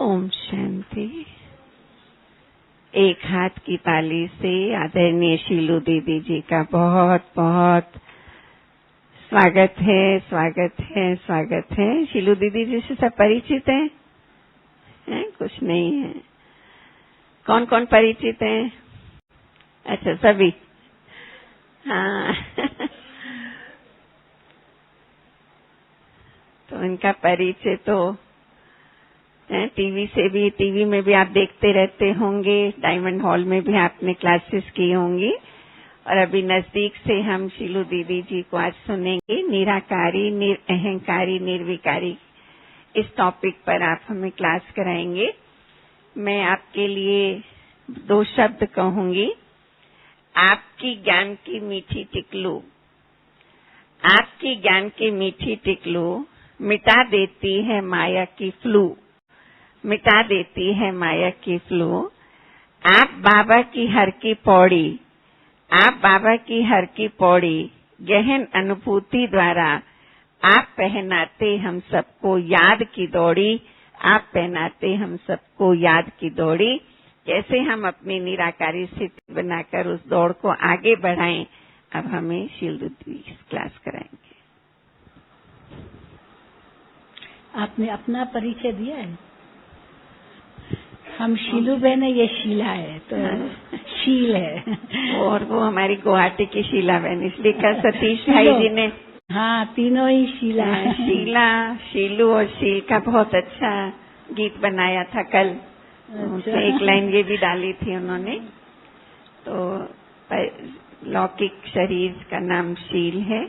ओम शांति। एक हाथ की ताली से आदरणीय शीलू दीदी जी का बहुत बहुत स्वागत है, स्वागत है, स्वागत है। शीलू दीदी जी से सब परिचित हैं? कुछ नहीं है। कौन कौन परिचित हैं? अच्छा, सभी। हाँ। तो इनका परिचय तो टीवी में भी आप देखते रहते होंगे। डायमंड हॉल में भी आपने क्लासेस की होंगी। और अभी नजदीक से हम शीलू दीदी जी को आज सुनेंगे। निराकारी, निरअहंकारी, निर्विकारी, इस टॉपिक पर आप हमें क्लास कराएंगे। मैं आपके लिए 2 शब्द कहूंगी। आपकी ज्ञान की मीठी टिकलू, आपकी ज्ञान की मीठी टिकलू मिटा देती है माया की फ्लू, मिटा देती है माया की फ्लू। आप बाबा की हर की पौड़ी, आप बाबा की हर की पौड़ी गहन अनुभूति द्वारा आप पहनाते हम सबको याद की दौड़ी, आप पहनाते हम सबको याद की दौड़ी। कैसे हम अपनी निराकारी स्थिति बनाकर उस दौड़ को आगे बढ़ाएं, अब हमें शीलू दीदी क्लास कराएंगे। आपने अपना परिचय दिया है। हम शीलू बहन है, ये शीला है, तो शील है। और वो हमारी गुवाहाटी की शीला बहन, इसलिए कल सतीश भाई जी ने, हाँ, तीनों ही शीला है। शीला, शीलू और शील का बहुत अच्छा गीत बनाया था कल। उसमें एक लाइन ये भी डाली थी उन्होंने। तो लौकिक शरीर का नाम शील है।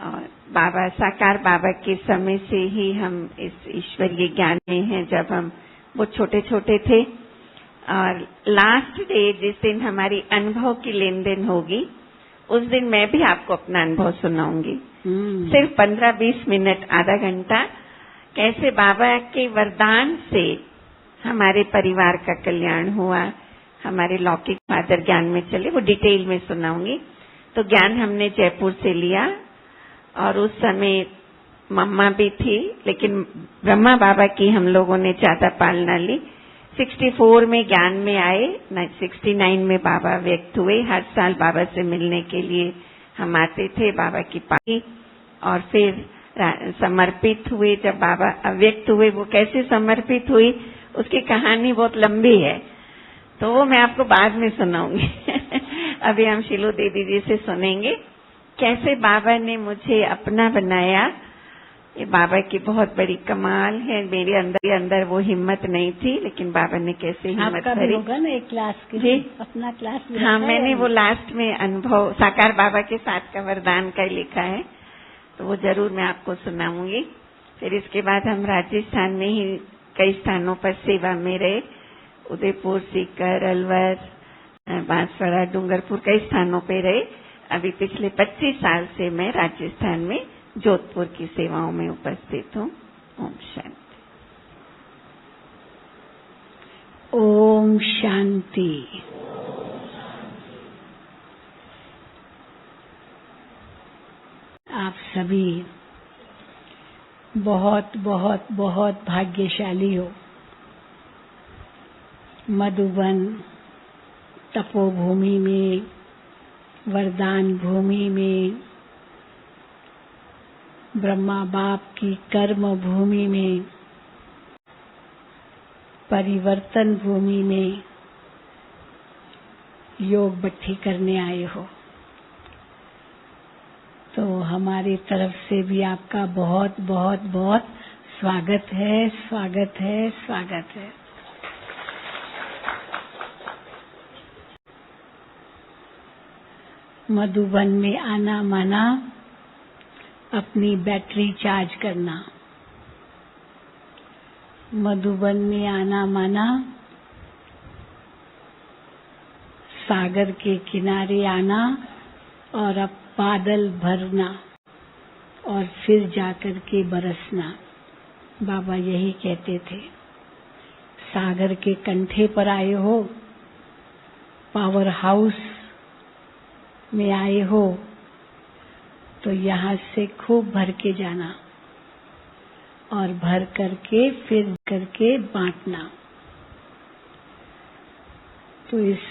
और बाबा, साकार बाबा के समय से ही हम इस ईश्वरीय ज्ञान में हैं। जब हम वो छोटे छोटे थे, और लास्ट डे जिस दिन हमारी अनुभव की लेन देन होगी, उस दिन मैं भी आपको अपना अनुभव सुनाऊंगी। सिर्फ 15-20 मिनट, आधा घंटा, कैसे बाबा के वरदान से हमारे परिवार का कल्याण हुआ, हमारे लौकिक फादर ज्ञान में चले, वो डिटेल में सुनाऊंगी। तो ज्ञान हमने जयपुर से लिया, और उस समय मम्मा भी थी, लेकिन ब्रह्मा बाबा की हम लोगों ने ज्यादा पालना ली। 64 में ज्ञान में आए, 69 में बाबा व्यक्त हुए। हर साल बाबा से मिलने के लिए हम आते थे, बाबा की पाली। और फिर समर्पित हुए। जब बाबा अव्यक्त हुए, वो कैसे समर्पित हुई, उसकी कहानी बहुत लंबी है, तो वो मैं आपको बाद में सुनाऊंगी। अभी हम शीलू दीदी जी से सुनेंगे कैसे बाबा ने मुझे अपना बनाया। ये बाबा की बहुत बड़ी कमाल है। मेरे अंदर वो हिम्मत नहीं थी, लेकिन बाबा ने कैसे हिम्मत भरी। होगा ना एक क्लास के जी, अपना क्लास। हाँ, मैंने वो लास्ट में अनुभव साकार बाबा के साथ का वरदान का लिखा है, तो वो जरूर मैं आपको सुनाऊंगी। फिर इसके बाद हम राजस्थान में ही कई स्थानों पर सेवा में रहे। उदयपुर, सीकर, अलवर, बांसवाड़ा, डूंगरपुर, कई स्थानों पे रहे। अभी पिछले 25 साल से मैं राजस्थान में जोधपुर की सेवाओं में उपस्थित हूँ। ओम शांति। ओम शांति। आप सभी बहुत बहुत बहुत भाग्यशाली हो। मधुबन तपोभूमि में, वरदान भूमि में, ब्रह्मा बाप की कर्म भूमि में, परिवर्तन भूमि में योग भट्टी करने आए हो। तो हमारी तरफ से भी आपका बहुत बहुत बहुत स्वागत है, स्वागत है, स्वागत है। मधुबन में आना माना अपनी बैटरी चार्ज करना। मधुबन में आना माना सागर के किनारे आना और अब बादल भरना और फिर जाकर के बरसना। बाबा यही कहते थे। सागर के कंठे पर आए हो, पावर हाउस में आए हो, तो यहाँ से खूब भर के जाना। और भर करके फिर करके बांटना। तो इस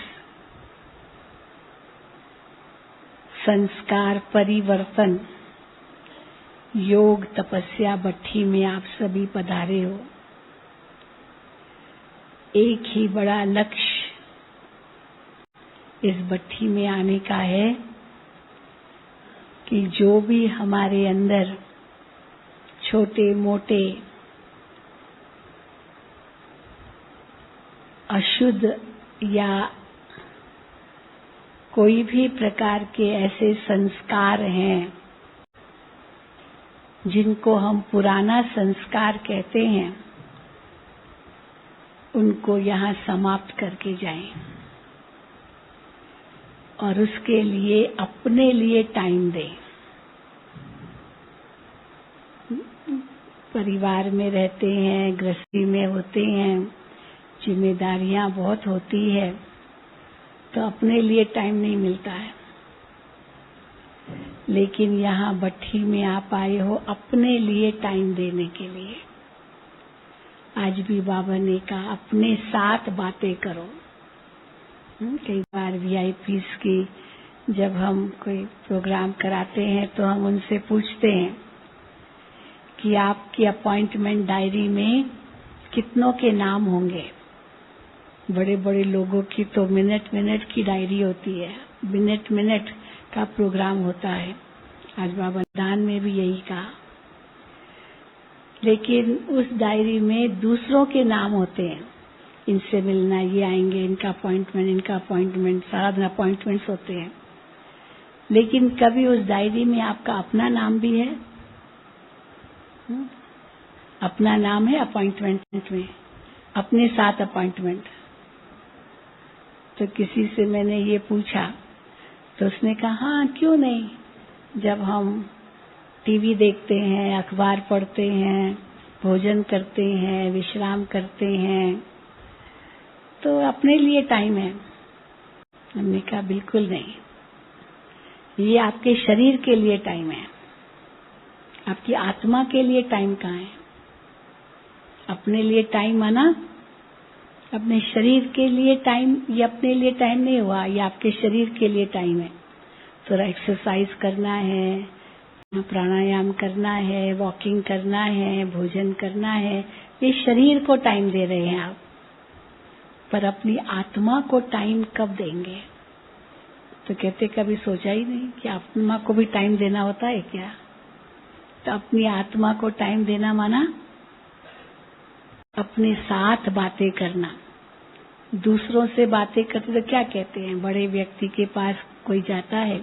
संस्कार परिवर्तन योग तपस्या भट्ठी में आप सभी पधारे हो। एक ही बड़ा लक्ष्य इस भट्ठी में आने का है कि जो भी हमारे अंदर छोटे मोटे अशुद्ध या कोई भी प्रकार के ऐसे संस्कार हैं जिनको हम पुराना संस्कार कहते हैं, उनको यहाँ समाप्त करके जाएं और उसके लिए अपने लिए टाइम दें। परिवार में रहते हैं, गृहस्थी में होते हैं, जिम्मेदारियां बहुत होती है, तो अपने लिए टाइम नहीं मिलता है। लेकिन यहाँ भट्ठी में आप आए हो अपने लिए टाइम देने के लिए। आज भी बाबा ने कहा अपने साथ बातें करो। कई बार वीआईपीज़ की जब हम कोई प्रोग्राम कराते हैं तो हम उनसे पूछते हैं कि आपकी अपॉइंटमेंट डायरी में कितनों के नाम होंगे। बड़े बड़े लोगों की तो मिनट मिनट की डायरी होती है, मिनट मिनट का प्रोग्राम होता है। आज बाबा दान में भी यही कहा। लेकिन उस डायरी में दूसरों के नाम होते हैं, इनसे मिलना, ये आएंगे, इनका अपॉइंटमेंट, सारा दिन अपॉइंटमेंट्स होते हैं। लेकिन कभी उस डायरी में आपका अपना नाम भी है? अपना नाम है अपॉइंटमेंट में, अपने साथ अपॉइंटमेंट। तो किसी से मैंने ये पूछा तो उसने कहा हाँ क्यों नहीं, जब हम टीवी देखते हैं, अखबार पढ़ते हैं, भोजन करते हैं, विश्राम करते हैं, तो अपने लिए टाइम है। हमने कहा बिल्कुल नहीं, ये आपके शरीर के लिए टाइम है, आपकी आत्मा के लिए टाइम कहाँ है? अपने लिए टाइम आना, अपने शरीर के लिए टाइम, ये अपने लिए टाइम नहीं हुआ, ये आपके शरीर के लिए टाइम है। थोड़ा एक्सरसाइज करना है, प्राणायाम करना है, वॉकिंग करना है, भोजन करना है, ये शरीर को टाइम दे रहे हैं आप। पर अपनी आत्मा को टाइम कब देंगे? तो कहते कभी सोचा ही नहीं कि आत्मा को भी टाइम देना होता है क्या? तो अपनी आत्मा को टाइम देना माना अपने साथ बातें करना। दूसरों से बातें करते तो क्या कहते हैं? बड़े व्यक्ति के पास कोई जाता है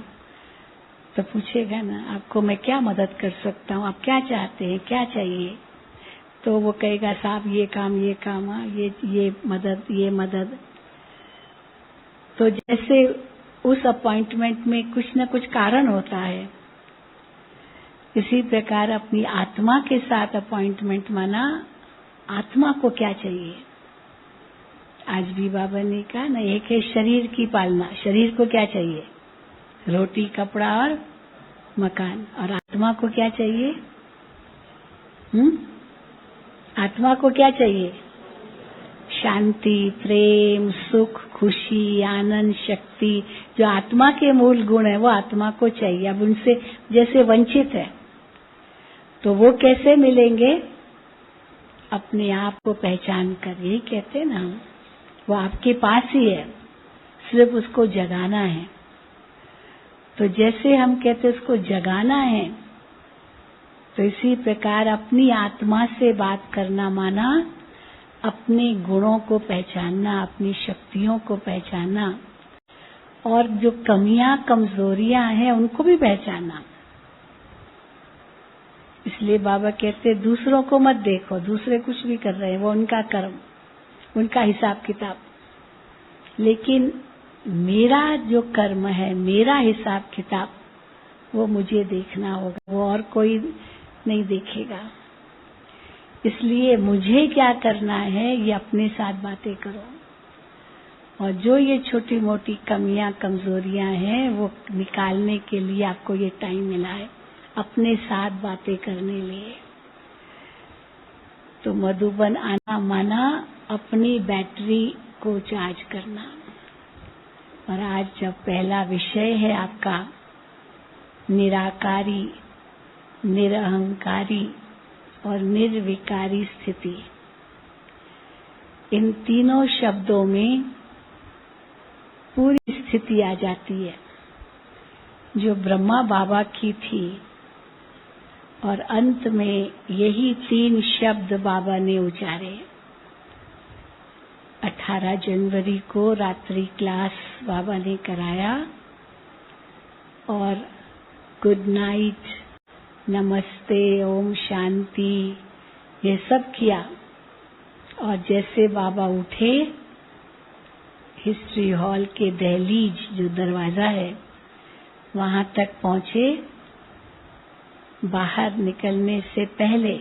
तो पूछेगा ना, आपको मैं क्या मदद कर सकता हूँ, आप क्या चाहते हैं, क्या चाहिए? तो वो कहेगा साहब ये काम, ये मदद। तो जैसे उस अपॉइंटमेंट में कुछ न कुछ कारण होता है, इसी प्रकार अपनी आत्मा के साथ अपॉइंटमेंट माना, आत्मा को क्या चाहिए? आज भी बाबा ने कहा ना, एक है शरीर की पालना, शरीर को क्या चाहिए? रोटी, कपड़ा और मकान। और आत्मा को क्या चाहिए? आत्मा को क्या चाहिए? शांति, प्रेम, सुख, खुशी, आनंद, शक्ति, जो आत्मा के मूल गुण है वो आत्मा को चाहिए। अब उनसे जैसे वंचित है तो वो कैसे मिलेंगे? अपने आप को पहचान कर, यही कहते हैं ना हम, वो आपके पास ही है, सिर्फ उसको जगाना है। तो जैसे हम कहते उसको जगाना है, तो इसी प्रकार अपनी आत्मा से बात करना माना अपने गुणों को पहचानना, अपनी शक्तियों को पहचानना, और जो कमियां कमजोरियां हैं उनको भी पहचानना। इसलिए बाबा कहते दूसरों को मत देखो, दूसरे कुछ भी कर रहे हैं, वो उनका कर्म, उनका हिसाब किताब। लेकिन मेरा जो कर्म है, मेरा हिसाब किताब, वो मुझे देखना होगा, वो और कोई नहीं देखेगा। इसलिए मुझे क्या करना है, ये अपने साथ बातें करो। और जो ये छोटी मोटी कमियां कमजोरियां हैं वो निकालने के लिए आपको ये टाइम मिला है, अपने साथ बातें करने लिए। तो मधुबन आना माना अपनी बैटरी को चार्ज करना। और आज जब पहला विषय है आपका निराकारी, निरअहंकारी और निर्विकारी स्थिति, इन तीनों शब्दों में पूरी स्थिति आ जाती है जो ब्रह्मा बाबा की थी। और अंत में यही 3 शब्द बाबा ने उचारे। 18 जनवरी को रात्रि क्लास बाबा ने कराया और गुड नाइट, नमस्ते, ओम शांति, ये सब किया। और जैसे बाबा उठे, हिस्ट्री हॉल के दहलीज जो दरवाजा है वहां तक पहुंचे, बाहर निकलने से पहले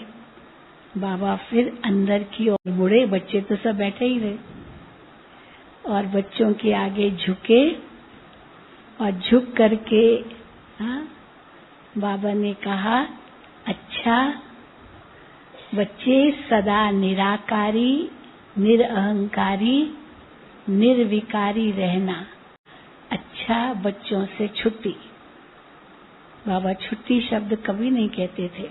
बाबा फिर अंदर की ओर मुड़े। बच्चे तो सब बैठे ही रहे और बच्चों के आगे झुके और झुक करके बाबा ने कहा, अच्छा बच्चे, सदा निराकारी, निरअहंकारी, निर्विकारी रहना। अच्छा बच्चों से छुट्टी। बाबा छुट्टी शब्द कभी नहीं कहते थे,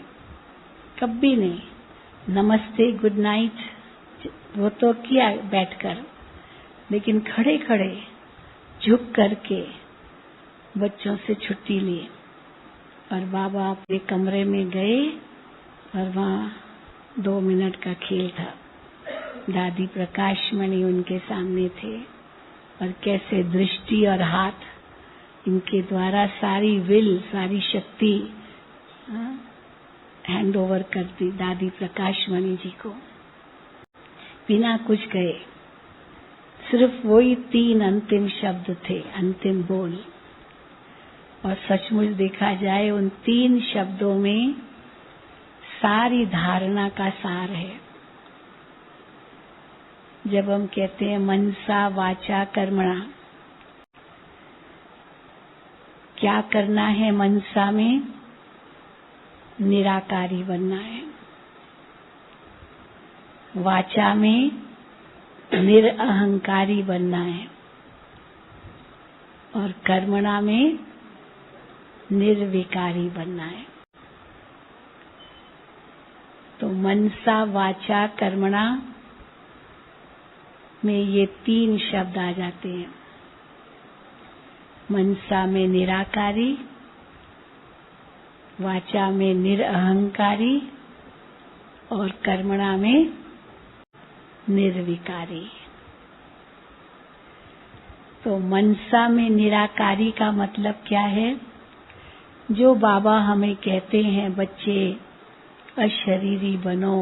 कभी नहीं। नमस्ते, गुड नाइट वो तो किया बैठकर, लेकिन खड़े खड़े झुक करके बच्चों से छुट्टी ली। और बाबा अपने कमरे में गए और वहाँ 2 मिनट का खेल था। दादी प्रकाश मणि उनके सामने थे और कैसे दृष्टि और हाथ, इनके द्वारा सारी विल, सारी शक्ति हैंड ओवर कर दी दादी प्रकाश मणि जी को, बिना कुछ कहे। सिर्फ वही 3 अंतिम शब्द थे, अंतिम बोल। और सचमुच देखा जाए उन 3 शब्दों में सारी धारणा का सार है। जब हम कहते हैं मनसा वाचा कर्मणा, क्या करना है? मनसा में निराकारी बनना है, वाचा में निरअहंकारी बनना है और कर्मणा में निर्विकारी बनना है। तो मनसा वाचा कर्मणा में ये 3 शब्द आ जाते हैं। मनसा में निराकारी, वाचा में निरअहंकारी और कर्मणा में निर्विकारी। तो मनसा में निराकारी का मतलब क्या है? जो बाबा हमें कहते हैं, बच्चे अशरीरी बनो,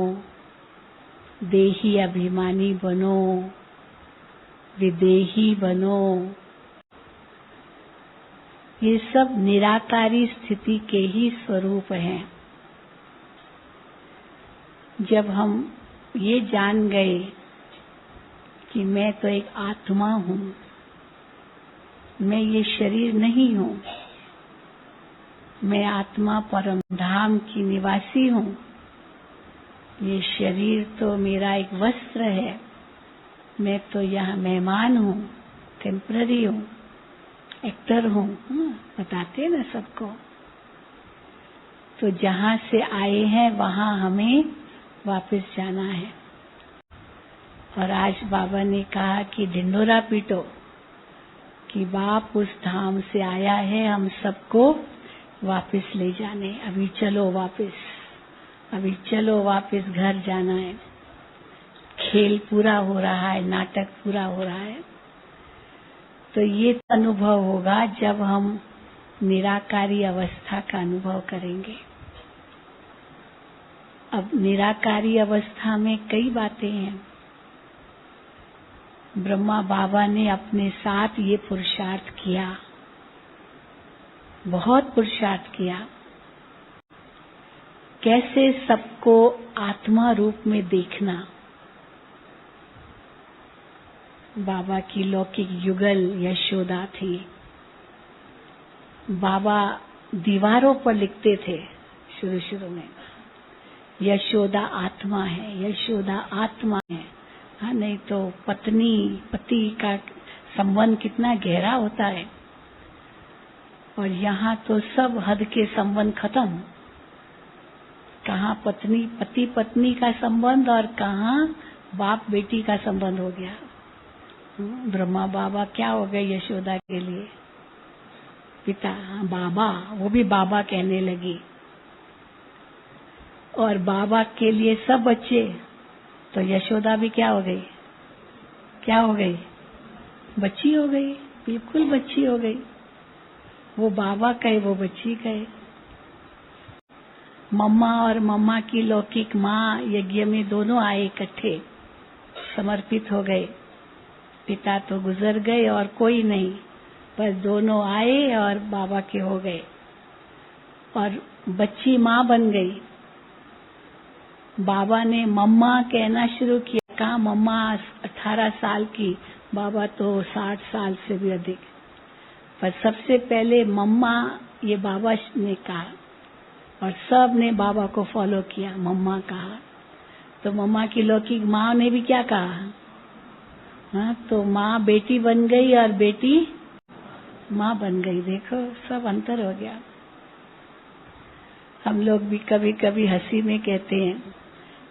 देही अभिमानी बनो, विदेही बनो, ये सब निराकारी स्थिति के ही स्वरूप हैं। जब हम ये जान गए कि मैं तो एक आत्मा हूँ, मैं ये शरीर नहीं हूँ, मैं आत्मा परम धाम की निवासी हूँ, ये शरीर तो मेरा एक वस्त्र है, मैं तो यहाँ मेहमान हूँ, टेम्पररी हूँ, एक्टर हूँ, बताते ना सबको। तो जहाँ से आए हैं वहाँ हमें वापस जाना है। और आज बाबा ने कहा कि ढिंडोरा पीटो कि बाप उस धाम से आया है हम सबको वापस ले जाने। अभी चलो वापस, अभी चलो वापस घर जाना है। खेल पूरा हो रहा है, नाटक पूरा हो रहा है। तो ये अनुभव होगा जब हम निराकारी अवस्था का अनुभव करेंगे। अब निराकारी अवस्था में कई बातें हैं। ब्रह्मा बाबा ने अपने साथ ये पुरुषार्थ किया, बहुत पुरुषार्थ किया। कैसे सबको आत्मा रूप में देखना। बाबा की लौकिक युगल यशोदा थी। बाबा दीवारों पर लिखते थे शुरू शुरू में, यशोदा आत्मा है, यशोदा आत्मा है। हाँ, नहीं तो पत्नी पति का संबंध कितना गहरा होता है। और यहाँ तो सब हद के संबंध खत्म। कहाँ पति पत्नी का संबंध और कहाँ बाप बेटी का संबंध हो गया। ब्रह्मा बाबा क्या हो गए यशोदा के लिए? पिता, बाबा, वो भी बाबा कहने लगी। और बाबा के लिए सब बच्चे, तो यशोदा भी क्या हो गई? क्या हो गई? बच्ची हो गई, बिल्कुल बच्ची हो गई। वो बाबा कहे, वो बच्ची कहे। मम्मा और मम्मा की लौकिक माँ यज्ञ में दोनों आए इकट्ठे, समर्पित हो गए। पिता तो गुजर गए और कोई नहीं, पर दोनों आए और बाबा के हो गए। और बच्ची माँ बन गई। बाबा ने मम्मा कहना शुरू किया। कहा मम्मा 18 साल की, बाबा तो 60 साल से भी अधिक। पर सबसे पहले मम्मा ये बाबा ने कहा और सब ने बाबा को फॉलो किया। मम्मा कहा तो मम्मा की लौकिक माँ ने भी क्या कहा? हाँ, तो माँ बेटी बन गई और बेटी माँ बन गई। देखो सब अंतर हो गया। हम लोग भी कभी कभी हंसी में कहते हैं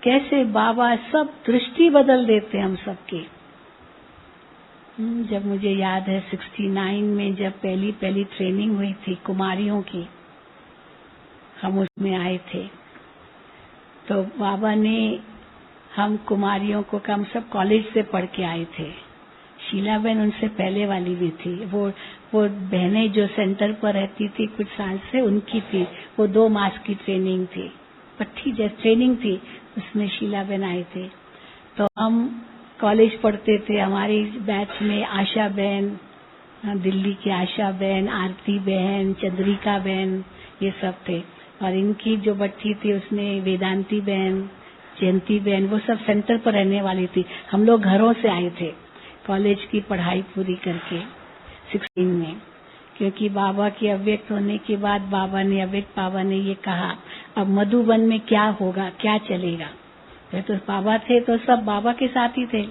कैसे बाबा सब दृष्टि बदल देते हम सबकी। जब मुझे याद है 69 में जब पहली ट्रेनिंग हुई थी कुमारियों की, हम उसमें आए थे, तो बाबा ने हम कुमारियों को, हम सब कॉलेज से पढ़ के आए थे। शीला बहन उनसे पहले वाली भी थी। वो बहनें जो सेंटर पर रहती थी कुछ साल से, उनकी थी। वो 2 मास की ट्रेनिंग थी, पट्टी जैसी ट्रेनिंग थी, उसमें शीला बहन आए थे। तो हम कॉलेज पढ़ते थे। हमारी बैच में आशा बहन, दिल्ली की आशा बहन, आरती बहन, चंद्रिका बहन, ये सब थे। और इनकी जो बट्टी थी उसमें वेदांती बहन, जयंती बहन, वो सब सेंटर पर रहने वाली थी। हम लोग घरों से आए थे कॉलेज की पढ़ाई पूरी करके 16 में, क्योंकि बाबा के अव्यक्त होने के बाद अव्यक्त बाबा ने ये कहा अब मधुबन में क्या होगा, क्या चलेगा। तो बाबा थे तो सब बाबा के साथ ही थे,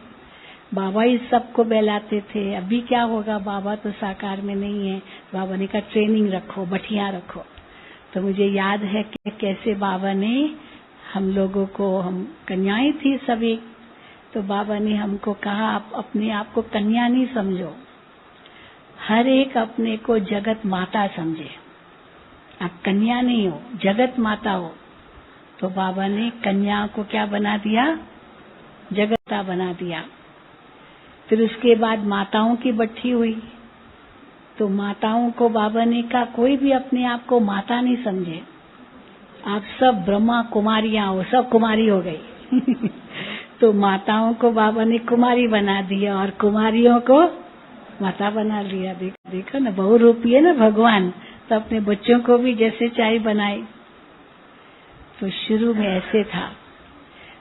बाबा ही सबको बहलाते थे। अभी क्या होगा, बाबा तो साकार में नहीं है। बाबा ने कहा ट्रेनिंग रखो, बठिया रखो। तो मुझे याद है कि कैसे बाबा ने हम लोगों को, हम कन्याएं थी सभी, तो बाबा ने हमको कहा आप अपने आप को कन्या नहीं समझो, हर एक अपने को जगत माता समझे। आप कन्या नहीं हो, जगत माता हो। तो बाबा ने कन्या को क्या बना दिया? जगता बना दिया। फिर उसके बाद माताओं की बट्टी हुई, तो माताओं को बाबा ने कहा कोई भी अपने आप को माता नहीं समझे, आप सब ब्रह्मा कुमारियां हो, सब कुमारी हो गई। तो माताओं को बाबा ने कुमारी बना दिया और कुमारियों को माता बना लिया। देखो ना, बहुरूपी है ना भगवान, तो अपने बच्चों को भी जैसे चाहे बनाए। तो शुरू में ऐसे था।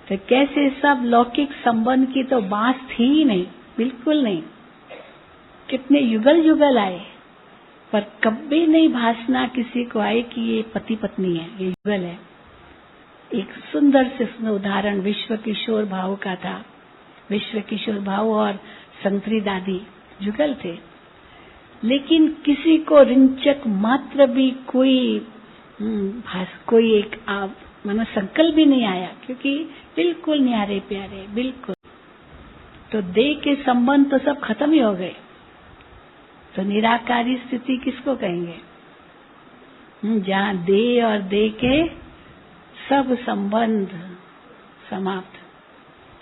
तो कैसे सब लौकिक संबंध की तो बात थी ही नहीं, बिल्कुल नहीं। कितने युगल युगल आए, पर कभी नहीं भासना किसी को आए कि ये पति पत्नी है, ये युगल है। एक सुंदर से उदाहरण विश्व किशोर भाव का था। विश्व किशोर भाव और संतरी दादी जुगल थे, लेकिन किसी को रिंचक मात्र भी कोई एक मानो संकल्प भी नहीं आया, क्योंकि बिल्कुल न्यारे प्यारे, बिल्कुल। तो देह के संबंध तो सब खत्म ही हो गए। तो निराकारी स्थिति किसको कहेंगे? जहाँ देह और देह के सब संबंध समाप्त,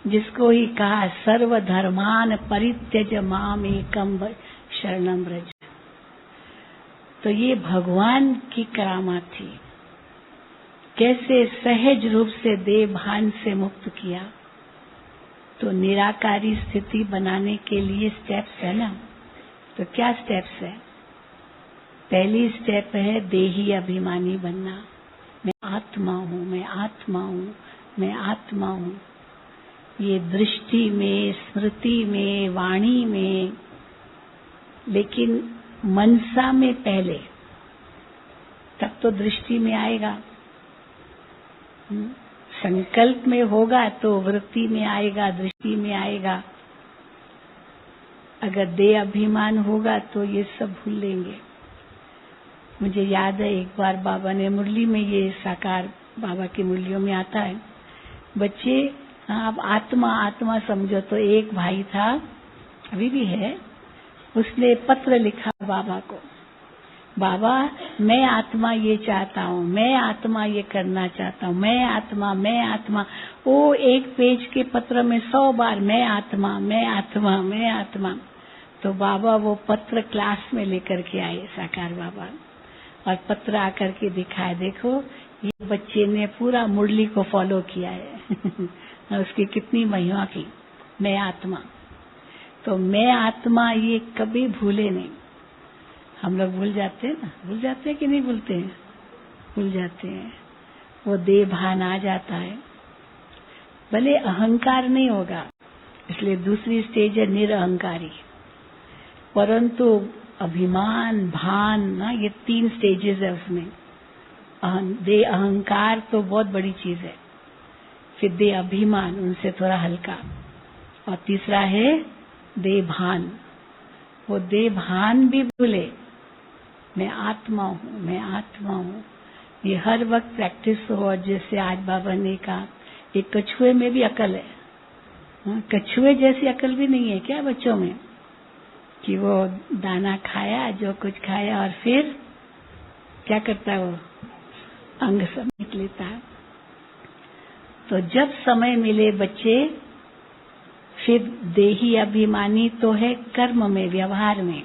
जिसको ही कहा सर्वधर्मान परित्यज माम एकम शरणम व्रज। तो ये भगवान की करामात थी, कैसे सहज रूप से देह भान से मुक्त किया। तो निराकारी स्थिति बनाने के लिए स्टेप्स है ना, तो क्या स्टेप्स है? पहली स्टेप है देही अभिमानी बनना। मैं आत्मा हूँ, मैं आत्मा हूँ, मैं आत्मा हूँ। ये दृष्टि में, स्मृति में, वाणी में, लेकिन मनसा में पहले, तब तो दृष्टि में आएगा। संकल्प में होगा तो वृत्ति में आएगा, दृष्टि में आएगा। अगर देह अभिमान होगा तो ये सब भूल लेंगे। मुझे याद है एक बार बाबा ने मुरली में, ये साकार बाबा की मुरलियों में आता है, बच्चे आप आत्मा आत्मा समझो। तो एक भाई था, अभी भी है, उसने पत्र लिखा बाबा को, बाबा मैं आत्मा ये चाहता हूँ, मैं आत्मा ये करना चाहता हूँ, मैं आत्मा मैं आत्मा। वो एक पेज के पत्र में 100 बार मैं आत्मा मैं आत्मा मैं आत्मा। तो बाबा वो पत्र क्लास में लेकर के आए साकार बाबा, और पत्र आकर के दिखाए, देखो ये बच्चे ने पूरा मुरली को फॉलो किया है उसकी कितनी महिमा की, मैं आत्मा। तो मैं आत्मा ये कभी भूले नहीं। हम लोग भूल जाते हैं ना, भूल जाते हैं कि नहीं भूलते हैं? भूल जाते हैं। वो देह भान आ जाता है, भले अहंकार नहीं होगा, इसलिए दूसरी स्टेज है निरअहंकारी, परंतु अभिमान भान ना, ये 3 स्टेजेस है उसमें। देह अहंकार तो बहुत बड़ी चीज है, फिर देह अभिमान उनसे थोड़ा हल्का, और तीसरा है देह भान। वो देह भान भी भूले, मैं आत्मा हूँ मैं आत्मा हूँ। ये हर वक्त प्रैक्टिस हो। जैसे आज बाबा ने कहा, एक कछुए में भी अकल है। कछुए जैसी अकल भी नहीं है क्या बच्चों में, कि वो दाना खाया, जो कुछ खाया, और फिर क्या करता है, वो अंग समेट लेता है। तो जब समय मिले बच्चे, फिर देही अभिमानी तो है कर्म में, व्यवहार में,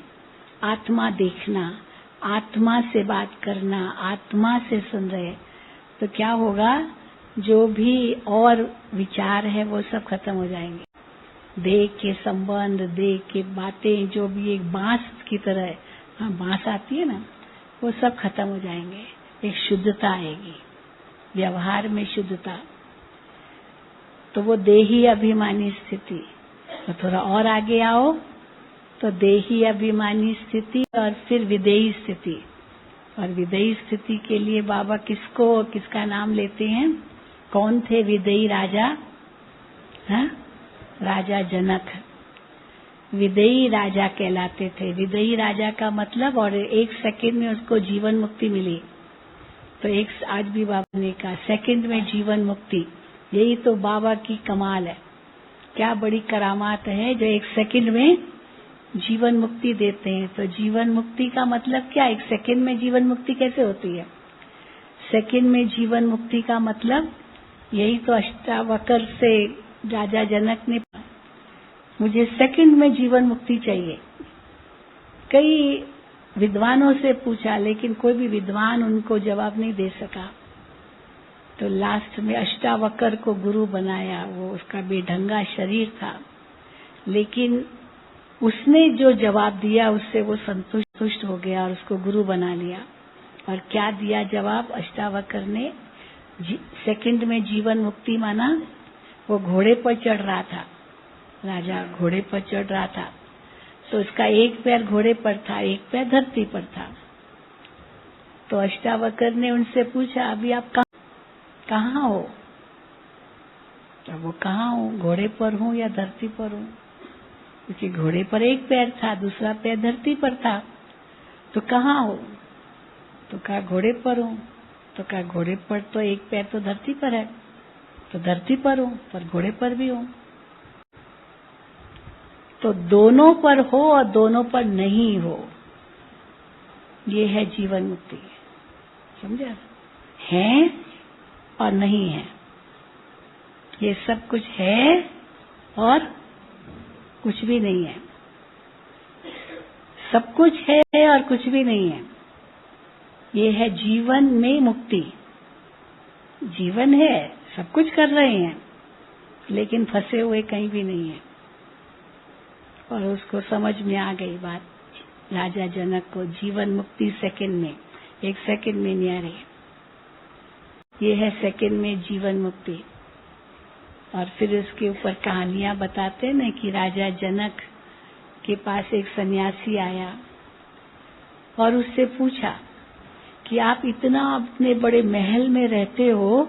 आत्मा देखना, आत्मा से बात करना, आत्मा से सुन रहे, तो क्या होगा, जो भी और विचार है वो सब खत्म हो जाएंगे। देह के संबंध, देह के बातें, जो भी एक बांस की तरह है, हाँ बांस आती है ना, वो सब खत्म हो जाएंगे। एक शुद्धता आएगी, व्यवहार में शुद्धता। तो वो देही अभिमानी स्थिति। तो थोड़ा और आगे आओ तो देही अभिमानी स्थिति, और फिर विदेही स्थिति। और विदेही स्थिति के लिए बाबा किसको, किसका नाम लेते हैं? कौन थे विदेही राजा? हाँ, राजा जनक विदेही राजा कहलाते थे। विदेही राजा का मतलब, और 1 सेकंड में उसको जीवन मुक्ति मिली। तो आज भी बाबा ने कहा, सेकंड में जीवन मुक्ति। यही तो बाबा की कमाल है। क्या बड़ी करामात है जो 1 सेकंड में जीवन मुक्ति देते हैं। तो जीवन मुक्ति का मतलब क्या? 1 सेकंड में जीवन मुक्ति कैसे होती है? सेकंड में जीवन मुक्ति का मतलब यही तो अष्टावक्र से राजा जनक ने, मुझे सेकंड में जीवन मुक्ति चाहिए। कई विद्वानों से पूछा, लेकिन कोई भी विद्वान उनको जवाब नहीं दे सका। तो लास्ट में अष्टावक्र को गुरु बनाया। वो उसका बेढंगा शरीर था, लेकिन उसने जो जवाब दिया उससे वो संतुष्ट हो गया और उसको गुरु बना लिया। और क्या दिया जवाब अष्टावक्र ने? सेकंड में जीवन मुक्ति माना। वो घोड़े पर चढ़ रहा था, राजा घोड़े पर चढ़ रहा था, तो उसका एक पैर घोड़े पर था, एक पैर धरती पर था। तो अष्टावक्र ने उनसे पूछा, अभी आप कहाँ हो? तो वो कहाँ हूँ, घोड़े पर हूँ या धरती पर हूँ? क्योंकि घोड़े पर एक पैर था, दूसरा पैर धरती पर था। तो कहाँ हो? तो कहा घोड़े पर हूँ। तो कहा घोड़े पर तो एक पैर तो धरती पर है, तो धरती पर हूँ, पर घोड़े पर भी हूँ। तो दोनों पर हो और दोनों पर नहीं हो, ये है जीवन मुक्ति। समझा? है और नहीं है, ये सब कुछ है और कुछ भी नहीं है। सब कुछ है और कुछ भी नहीं है, ये है जीवन में मुक्ति। जीवन है, सब कुछ कर रहे हैं, लेकिन फंसे हुए कहीं भी नहीं है। और उसको समझ में आ गई बात, राजा जनक को। जीवन मुक्ति सेकंड में, 1 सेकंड में नहीं आ रही, ये है सेकंड में जीवन मुक्ति। और फिर उसके ऊपर कहानियां बताते हैं ना कि राजा जनक के पास एक सन्यासी आया और उससे पूछा कि आप इतना अपने बड़े महल में रहते हो,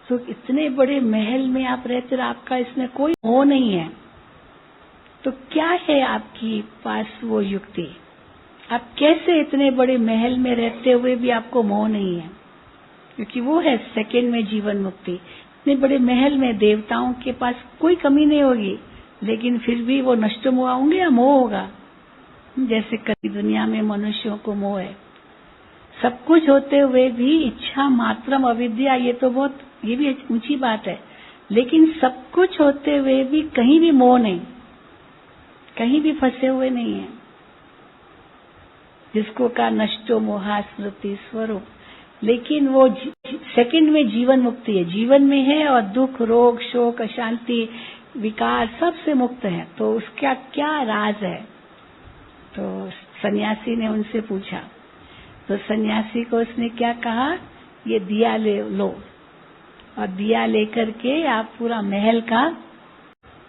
तो इतने बड़े महल में आप रहते, आपका इसमें कोई मोह नहीं है, तो क्या है आपकी पास वो युक्ति? आप कैसे इतने बड़े महल में रहते हुए भी आपको मोह नहीं है? क्योंकि वो है सेकंड में जीवन मुक्ति। इतने बड़े महल में देवताओं के पास कोई कमी नहीं होगी, लेकिन फिर भी वो नष्ट मोह होंगे या मोह होगा? जैसे कई दुनिया में मनुष्यों को मोह है, सब कुछ होते हुए भी इच्छा मात्रम अविद्या, ये भी ऊंची बात है। लेकिन सब कुछ होते हुए भी कहीं भी मोह नहीं, कहीं भी फंसे हुए नहीं है, जिसको का नष्टो मोहा स्मृति स्वरूप। लेकिन वो सेकंड में जीवन मुक्ति है, जीवन में है और दुख रोग शोक अशांति विकार सबसे मुक्त है। तो उसका क्या राज है? तो सन्यासी ने उनसे पूछा, तो सन्यासी को उसने क्या कहा, ये दिया ले लो और दिया लेकर के आप पूरा महल का,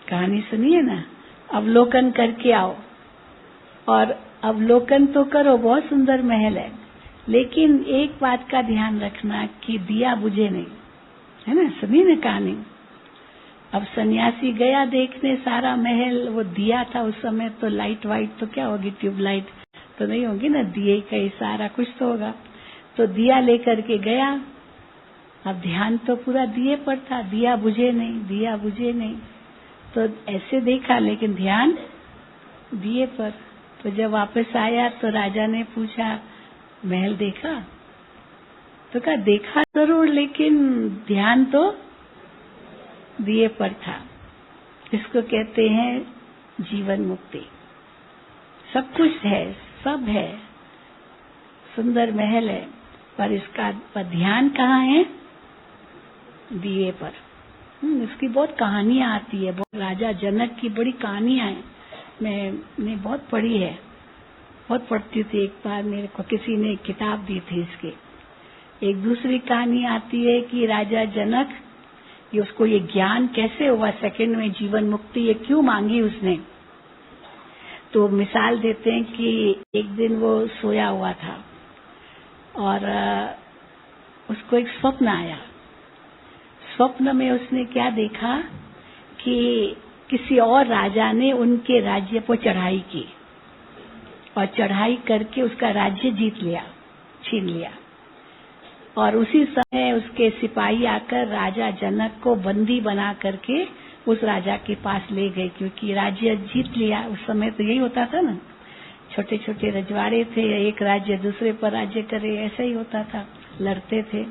कहानी सुनिए ना, अवलोकन करके आओ। और अवलोकन तो करो, बहुत सुंदर महल है, लेकिन एक बात का ध्यान रखना कि दिया बुझे नहीं, है ना। सुनिए ना कहानी। अब सन्यासी गया देखने सारा महल, वो दिया था उस समय, तो लाइट वाइट तो क्या होगी, ट्यूबलाइट तो नहीं होगी ना, दिए का इशारा कुछ तो होगा। तो दिया लेकर के गया, अब ध्यान तो पूरा दिए पर था, दिया बुझे नहीं, दिया बुझे नहीं। तो ऐसे देखा, लेकिन ध्यान दिए पर। तो जब वापस आया तो राजा ने पूछा, महल देखा? तो कहा देखा जरूर, लेकिन ध्यान तो दिए पर था। इसको कहते हैं जीवन मुक्ति। सब कुछ है, सब है, सुंदर महल है, पर इसका ध्यान कहाँ है? दिए पर। इसकी बहुत कहानियां आती है, बहुत राजा जनक की बड़ी कहानियां हैं, मैंने बहुत पढ़ी है, बहुत पढ़ती थी। एक बार मेरे को किसी ने किताब दी थी इसकी। एक दूसरी कहानी आती है कि राजा जनक, ये उसको ये ज्ञान कैसे हुआ, सेकंड में जीवन मुक्ति ये क्यों मांगी उसने। तो मिसाल देते हैं कि एक दिन वो सोया हुआ था और उसको एक स्वप्न आया। स्वप्न में उसने क्या देखा कि किसी और राजा ने उनके राज्य पर चढ़ाई की और चढ़ाई करके उसका राज्य जीत लिया, छीन लिया। और उसी समय उसके सिपाही आकर राजा जनक को बंदी बना करके उस राजा के पास ले गए, क्योंकि राज्य जीत लिया। उस समय तो यही होता था ना, छोटे छोटे रजवाड़े थे, एक राज्य दूसरे पर राज्य करे, ऐसा ही होता था, लड़ते थे।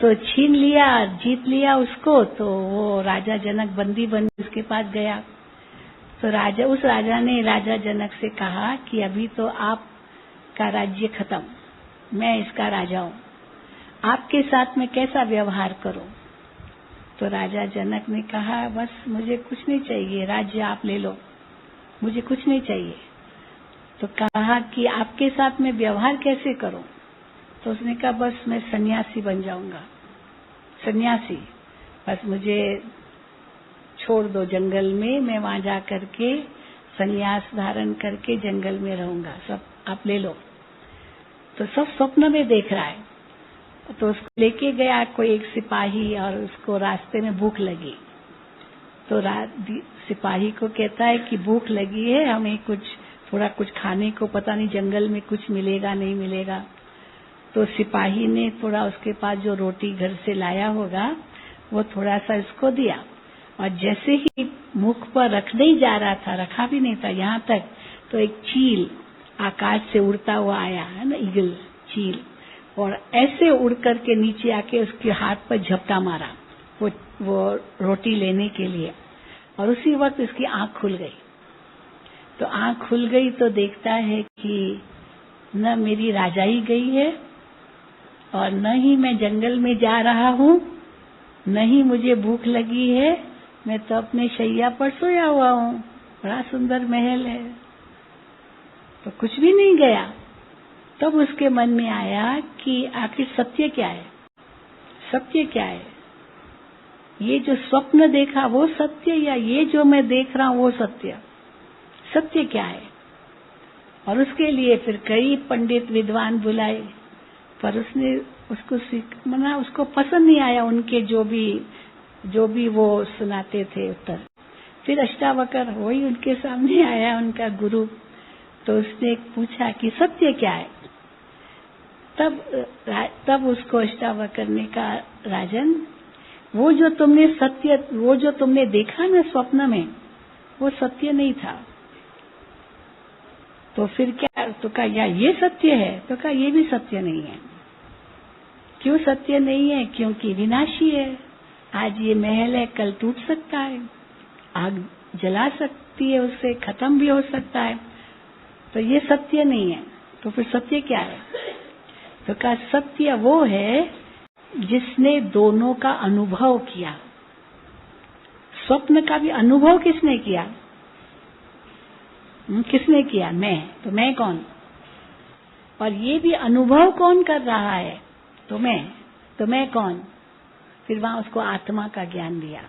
तो छीन लिया, जीत लिया उसको, तो वो राजा जनक बंदी बन उसके पास गया। तो उस राजा ने राजा जनक से कहा कि अभी तो आपका राज्य खत्म, मैं इसका राजा हूँ, आपके साथ में कैसा व्यवहार करूं? तो राजा जनक ने कहा, बस मुझे कुछ नहीं चाहिए, राज्य आप ले लो, मुझे कुछ नहीं चाहिए। तो कहा कि आपके साथ में व्यवहार कैसे करूं? तो उसने कहा, बस मैं सन्यासी बन जाऊंगा, सन्यासी, बस मुझे छोड़ दो जंगल में, मैं वहां जा करके सन्यास धारण करके जंगल में रहूंगा, सब आप ले लो। तो सब स्वप्न में देख रहा है। तो उसको लेके गया कोई एक सिपाही, और उसको रास्ते में भूख लगी। तो सिपाही को कहता है कि भूख लगी है, हमें थोड़ा कुछ खाने को, पता नहीं जंगल में कुछ मिलेगा नहीं मिलेगा। तो सिपाही ने थोड़ा उसके पास जो रोटी घर से लाया होगा वो थोड़ा सा इसको दिया, और जैसे ही मुख पर रखने ही जा रहा था, रखा भी नहीं था यहाँ तक, तो एक चील आकाश से उड़ता हुआ आया, है ना, ईगल चील, और ऐसे उड़ करके नीचे आके उसके हाथ पर झपटा मारा वो रोटी लेने के लिए। और उसी वक्त इसकी आंख खुल गई। तो आंख खुल गई तो देखता है कि न मेरी राजाई गई है और न ही मैं जंगल में जा रहा हूँ, न ही मुझे भूख लगी है, मैं तो अपने शैया पर सोया हुआ हूँ, बड़ा सुंदर महल है, तो कुछ भी नहीं गया। तब उसके मन में आया कि आखिर सत्य क्या है, सत्य क्या है? ये जो स्वप्न देखा वो सत्य, या ये जो मैं देख रहा हूँ वो सत्य? सत्य क्या है? और उसके लिए फिर कई पंडित विद्वान बुलाए, पर उसने उसको मना उसको पसंद नहीं आया उनके जो भी वो सुनाते थे उत्तर। फिर अष्टावक्र वही उनके सामने आया, उनका गुरु, तो उसने पूछा कि सत्य क्या है। तब उसको अष्टावक्र ने कहा, राजन, वो जो तुमने देखा ना स्वप्न में, वो सत्य नहीं था। तो फिर क्या? तो कहा या ये सत्य है? तो कहा ये भी सत्य नहीं है। क्यों सत्य नहीं है? क्योंकि विनाशी है। आज ये महल है, कल टूट सकता है, आग जला सकती है, उससे खत्म भी हो सकता है, तो ये सत्य नहीं है। तो फिर सत्य क्या है? तो कहा सत्य वो है जिसने दोनों का अनुभव किया। स्वप्न का भी अनुभव किसने किया? किसने किया? मैं। तो मैं कौन? और ये भी अनुभव कौन कर रहा है? तो मैं कौन? फिर वहां उसको आत्मा का ज्ञान दिया।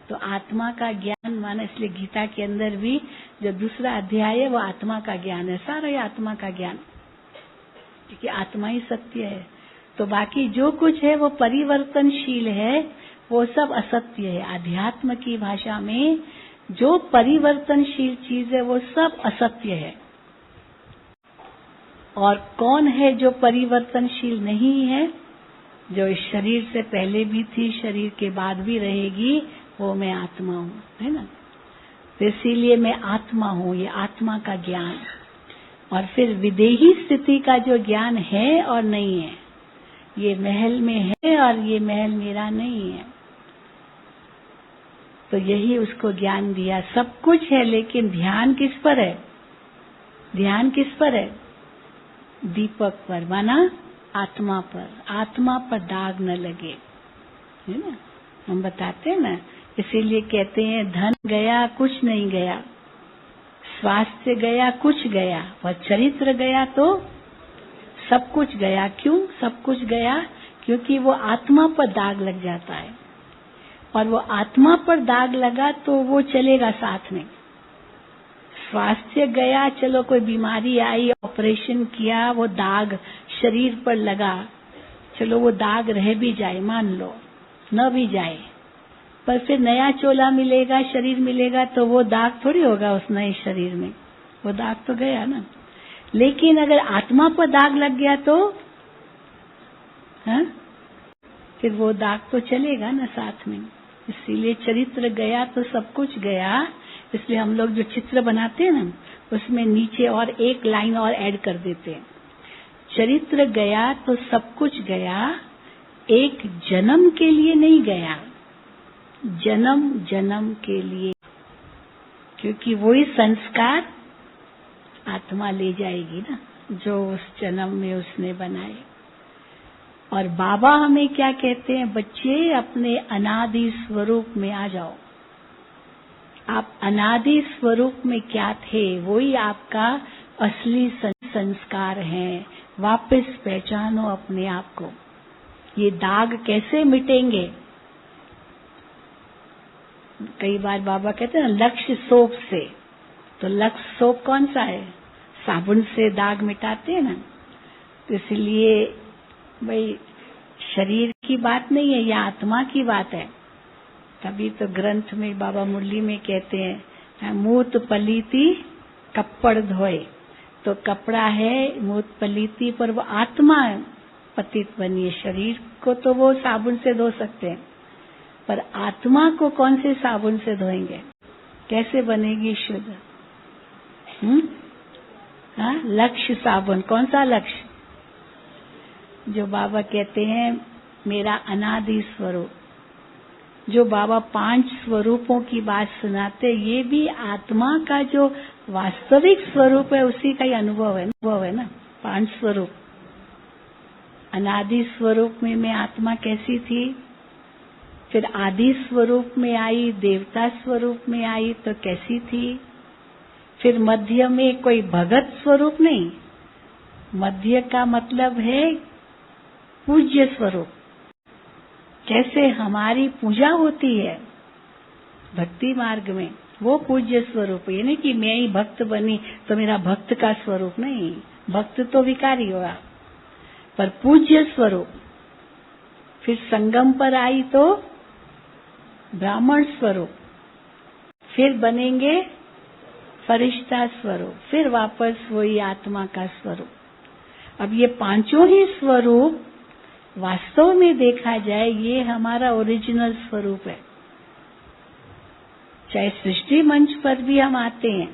तो आत्मा का ज्ञान माना, इसलिए गीता के अंदर भी जो दूसरा अध्याय है वो आत्मा का ज्ञान है, सारा ये आत्मा का ज्ञान, क्योंकि आत्मा ही सत्य है। तो बाकी जो कुछ है वो परिवर्तनशील है, वो सब असत्य है। अध्यात्म की भाषा में जो परिवर्तनशील चीज है वो सब असत्य है। और कौन है जो परिवर्तनशील नहीं है? जो इस शरीर से पहले भी थी, शरीर के बाद भी रहेगी, वो मैं आत्मा हूँ, है ना। तो इसीलिए मैं आत्मा हूँ, ये आत्मा का ज्ञान। और फिर विदेही स्थिति का जो ज्ञान है और नहीं है, ये महल में है और ये महल मेरा नहीं है, तो यही उसको ज्ञान दिया। सब कुछ है, लेकिन ध्यान किस पर है? ध्यान किस पर है? दीपक पर, माना आत्मा पर। आत्मा पर दाग न लगे, है ना। हम बताते हैं ना, इसीलिए कहते हैं धन गया कुछ नहीं गया, स्वास्थ्य गया कुछ गया, और चरित्र गया तो सब कुछ गया। क्यों सब कुछ गया? क्योंकि वो आत्मा पर दाग लग जाता है, और वो आत्मा पर दाग लगा तो वो चलेगा साथ में। स्वास्थ्य गया, चलो कोई बीमारी आई, ऑपरेशन किया, वो दाग शरीर पर लगा, चलो वो दाग रह भी जाए, मान लो न भी जाए, पर फिर नया चोला मिलेगा, शरीर मिलेगा, तो वो दाग थोड़ी होगा उस नए शरीर में, वो दाग तो गया ना। लेकिन अगर आत्मा पर दाग लग गया तो हाँ, फिर वो दाग तो चलेगा ना साथ में। इसीलिए चरित्र गया तो सब कुछ गया। इसलिए हम लोग जो चित्र बनाते हैं ना, उसमें नीचे और एक लाइन और ऐड कर देते हैं, चरित्र गया तो सब कुछ गया, एक जन्म के लिए नहीं गया, जन्म जन्म के लिए, क्योंकि वही संस्कार आत्मा ले जाएगी ना, जो उस जन्म में उसने बनाए। और बाबा हमें क्या कहते हैं? बच्चे अपने अनादि स्वरूप में आ जाओ। आप अनादि स्वरूप में क्या थे, वही आपका असली संस्कार है। वापस पहचानो अपने आप को। ये दाग कैसे मिटेंगे? कई बार बाबा कहते हैं ना, लक्ष्य सोप से। तो लक्ष्य सोप कौन सा है? साबुन से दाग मिटाते हैं ना। तो इसलिए भाई शरीर की बात नहीं है, यह आत्मा की बात है। तभी तो ग्रंथ में बाबा मुरली में कहते हैं, मूत पलीती कपड़ धोए। तो कपड़ा है मूत पलीती, पर वो आत्मा पतित बनी है। शरीर को तो वो साबुन से धो सकते हैं, पर आत्मा को कौन से साबुन से धोएंगे? कैसे बनेगी शुद्ध? हाँ, लक्ष्य साबुन। कौन सा लक्ष्य? जो बाबा कहते हैं मेरा अनादि स्वरूप। जो बाबा 5 स्वरूपों की बात सुनाते, ये भी आत्मा का जो वास्तविक स्वरूप है उसी का ही अनुभव है ना। 5 स्वरूप। अनादि स्वरूप में मैं आत्मा कैसी थी, फिर आदि स्वरूप में आई, देवता स्वरूप में आई तो कैसी थी, फिर मध्य में कोई भगत स्वरूप नहीं, मध्य का मतलब है पूज्य स्वरूप। कैसे हमारी पूजा होती है भक्ति मार्ग में, वो पूज्य स्वरूप। ये नहीं कि मैं ही भक्त बनी तो मेरा भक्त का स्वरूप नहीं, भक्त तो विकारी हुआ, पर पूज्य स्वरूप। फिर संगम पर आई तो ब्राह्मण स्वरूप, फिर बनेंगे फरिश्ता स्वरूप, फिर वापस वही आत्मा का स्वरूप। अब ये पांचों ही स्वरूप वास्तव में देखा जाए ये हमारा ओरिजिनल स्वरूप है। चाहे सृष्टि मंच पर भी हम आते हैं,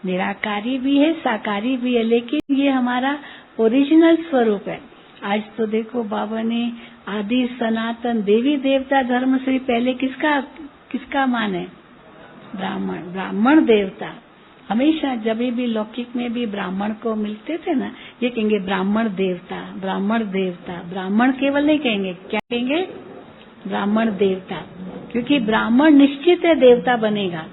निराकारी भी है, साकारी भी है, लेकिन ये हमारा ओरिजिनल स्वरूप है। आज तो देखो बाबा ने आदि सनातन देवी देवता धर्म से पहले किसका मान है? ब्राह्मण देवता। हमेशा जब भी लौकिक में भी ब्राह्मण को मिलते थे ना, ये कहेंगे ब्राह्मण देवता, ब्राह्मण देवता। ब्राह्मण केवल नहीं कहेंगे, क्या कहेंगे? ब्राह्मण देवता, क्योंकि ब्राह्मण निश्चित है देवता बनेगा।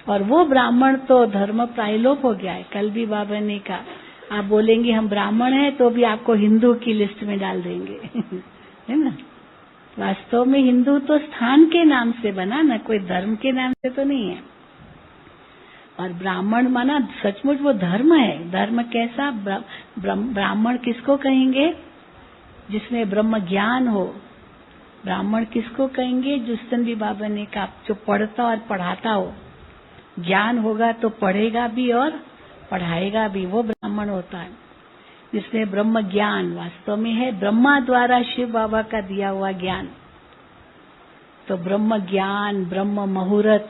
और वो ब्राह्मण तो धर्म प्रायलोप हो गया है। कल भी बाबा ने कहा, आप बोलेंगे हम ब्राह्मण हैं तो भी आपको हिंदू की लिस्ट में डाल देंगे है ना। वास्तव में हिंदू तो स्थान के नाम से बना ना, कोई धर्म के नाम से तो नहीं है। और ब्राह्मण माना सचमुच वो धर्म है। धर्म कैसा? ब्राह्मण किसको कहेंगे? जिसमें ब्रह्म ज्ञान हो। ब्राह्मण किसको कहेंगे? जिस भी बाबा ने कहा, जो पढ़ता और पढ़ाता हो। ज्ञान होगा तो पढ़ेगा भी और पढ़ाएगा भी, वो ब्राह्मण होता है। जिसमें ब्रह्म ज्ञान वास्तव में है, ब्रह्मा द्वारा शिव बाबा का दिया हुआ ज्ञान। तो ब्रह्म ज्ञान, ब्रह्म मुहूर्त,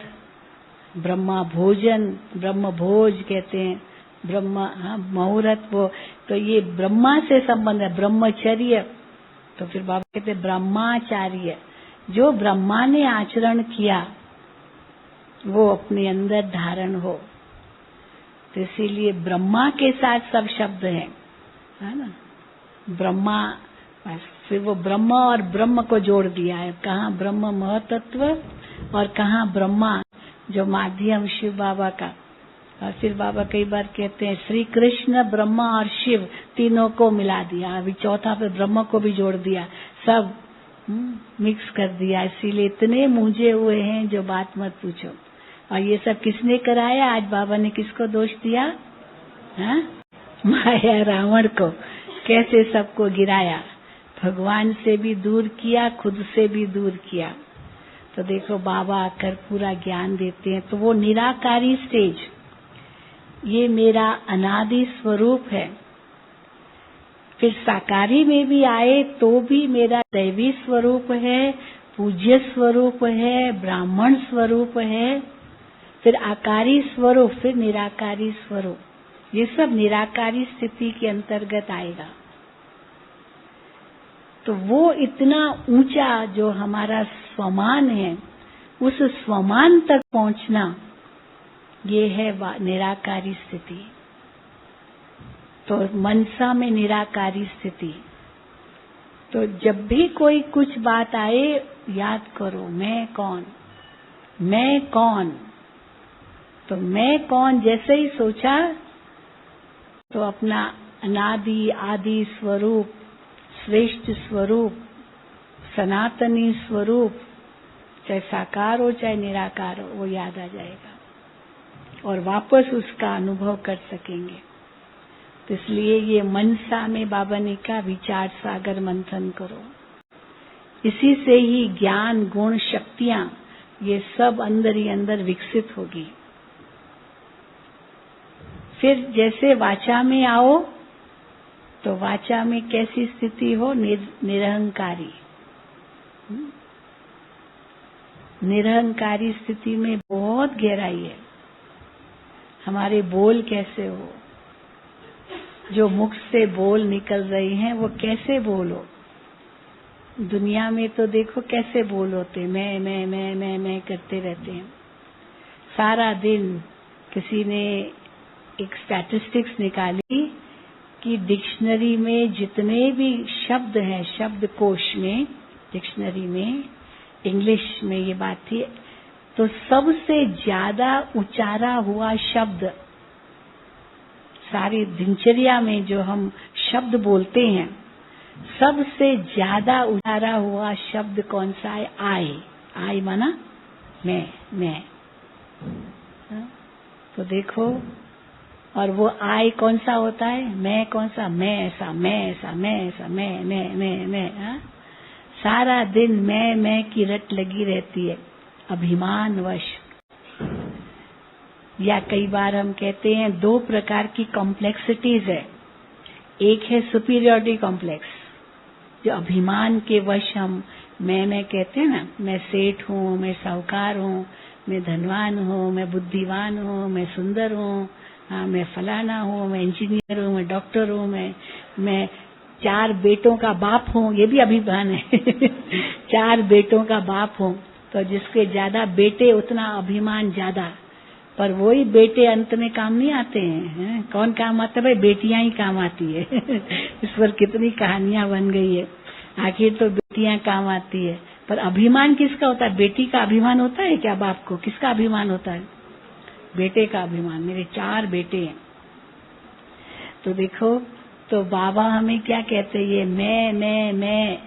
ब्रह्मा भोजन, ब्रह्म भोज कहते हैं, ब्रह्म मुहूर्त वो। तो ये ब्रह्मा से संबंध है। ब्रह्मचर्य, तो फिर बाबा कहते हैं ब्रह्माचार्य। जो ब्रह्मा ने आचरण किया वो अपने अंदर धारण हो। तो इसीलिए ब्रह्मा के साथ सब शब्द हैं, है ना। ब्रह्मा, फिर वो ब्रह्म और ब्रह्म को जोड़ दिया है। कहाँ ब्रह्म महतत्व और कहाँ ब्रह्मा जो माध्यम शिव बाबा का। और फिर बाबा कई बार कहते हैं श्री कृष्ण, ब्रह्मा और शिव तीनों को मिला दिया। अभी चौथा पे ब्रह्म को भी जोड़ दिया, सब मिक्स कर दिया। इसीलिए इतने मूंझे हुए हैं जो बात मत पूछो। और ये सब किसने कराया? आज बाबा ने किसको दोष दिया? हाँ? माया रावण को। कैसे सबको गिराया, भगवान से भी दूर किया, खुद से भी दूर किया। तो देखो बाबा आकर पूरा ज्ञान देते हैं। तो वो निराकारी स्टेज, ये मेरा अनादि स्वरूप है। फिर साकारी में भी आए तो भी मेरा दैवी स्वरूप है, पूज्य स्वरूप है, ब्राह्मण स्वरूप है। फिर आकारी स्वरूप, फिर निराकारी स्वरूप। ये सब निराकारी स्थिति के अंतर्गत आएगा। तो वो इतना ऊंचा जो हमारा स्वमान है, उस स्वमान तक पहुंचना, ये है निराकारी स्थिति। तो मनसा में निराकारी स्थिति। तो जब भी कोई कुछ बात आए, याद करो मैं कौन, मैं कौन। तो मैं कौन जैसे ही सोचा तो अपना अनादि आदि स्वरूप, श्रेष्ठ स्वरूप, सनातनी स्वरूप, चाहे साकार हो चाहे निराकार हो, वो याद आ जाएगा और वापस उसका अनुभव कर सकेंगे। तो इसलिए ये मनसा में बाबा ने कहा विचार सागर मंथन करो। इसी से ही ज्ञान, गुण, शक्तियां ये सब अंदर ही अंदर विकसित होगी। फिर जैसे वाचा में आओ तो वाचा में कैसी स्थिति हो? निरहंकारी। निरहंकारी स्थिति में बहुत गहराई है। हमारे बोल कैसे हो, जो मुख से बोल निकल रहे हैं वो कैसे बोल हो। दुनिया में तो देखो कैसे बोल होते, मैं करते रहते हैं सारा दिन। किसी ने एक स्टैटिस्टिक्स निकाली कि डिक्शनरी में जितने भी शब्द हैं, शब्दकोश में, डिक्शनरी में, इंग्लिश में ये बात थी, तो सबसे ज्यादा उच्चारा हुआ शब्द सारी दिनचर्या में जो हम शब्द बोलते हैं, सबसे ज्यादा उच्चारा हुआ शब्द कौन सा है? आई। आई माना मैं। तो देखो, और वो आई कौन सा होता है? मैं कौन सा? मैं ऐसा, मैं ऐसा, मैं ऐसा, मैं। सारा दिन मैं की रट लगी रहती है, अभिमानवश। या कई बार हम कहते हैं 2 प्रकार की कॉम्प्लेक्सिटीज है। एक है सुपीरियरिटी कॉम्प्लेक्स, जो अभिमान के वश हम मैं कहते हैं ना, मैं सेठ हूँ, मैं साहूकार हूँ, मैं धनवान हूँ, मैं बुद्धिमान हूँ, मैं सुंदर हूँ, हाँ मैं फलाना हूँ, मैं इंजीनियर हूँ, मैं डॉक्टर हूँ, मैं 4 बेटों का बाप हूँ, ये भी अभिमान है। 4 बेटों का बाप हूँ, तो जिसके ज्यादा बेटे उतना अभिमान ज्यादा। पर वही बेटे अंत में काम नहीं आते हैं। कौन काम आता है? भाई बेटियां ही काम आती है। इस पर कितनी कहानियां बन गई है। आखिर तो बेटियां काम आती है। पर अभिमान किसका होता है? बेटी का अभिमान होता है क्या बाप को? किसका अभिमान होता है? बेटे का अभिमान। मेरे 4 बेटे हैं। तो देखो, तो बाबा हमें क्या कहते हैं? ये मैं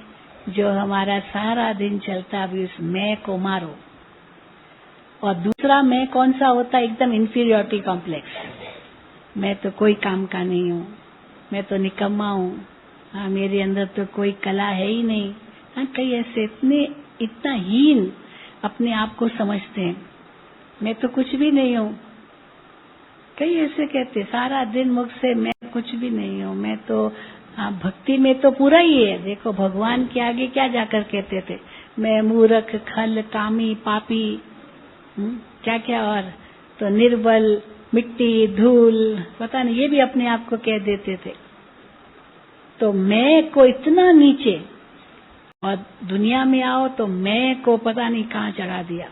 जो हमारा सारा दिन चलता है, उस मैं को मारो। और दूसरा मैं कौन सा होता है? एकदम इंफीरियरिटी कॉम्प्लेक्स। मैं तो कोई काम का नहीं हूँ, मैं तो निकम्मा हूँ, हाँ मेरे अंदर तो कोई कला है ही नहीं। हाँ, कई ऐसे इतना हीन अपने आप को समझते हैं, मैं तो कुछ भी नहीं हूँ। कई ऐसे कहते, सारा दिन मुख से मैं कुछ भी नहीं हूँ, मैं तो हाँ भक्ति में तो पूरा ही है। देखो भगवान के आगे क्या जाकर कहते थे? मैं मूर्ख, खल, कामी, पापी, क्या क्या, और तो निर्बल, मिट्टी, धूल, पता नहीं, ये भी अपने आप को कह देते थे। तो मैं को इतना नीचे, और दुनिया में आओ तो मैं को पता नहीं कहाँ चढ़ा दिया।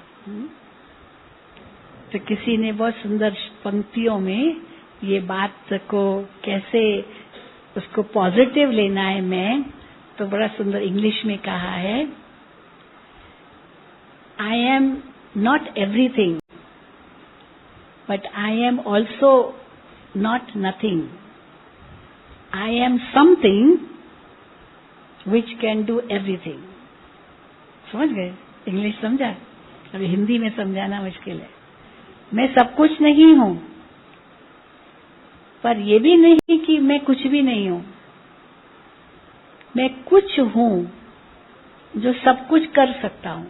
तो किसी ने बहुत सुंदर पंक्तियों में ये बात को कैसे उसको पॉजिटिव लेना है, मैं तो बड़ा सुंदर इंग्लिश में कहा है, I am not everything, but I am also not nothing. I am something which can do everything. समझ गए? इंग्लिश समझा? अभी हिंदी में समझाना मुश्किल है। मैं सब कुछ नहीं हूं, पर ये भी नहीं कि मैं कुछ भी नहीं हूं। मैं कुछ हूं जो सब कुछ कर सकता हूं।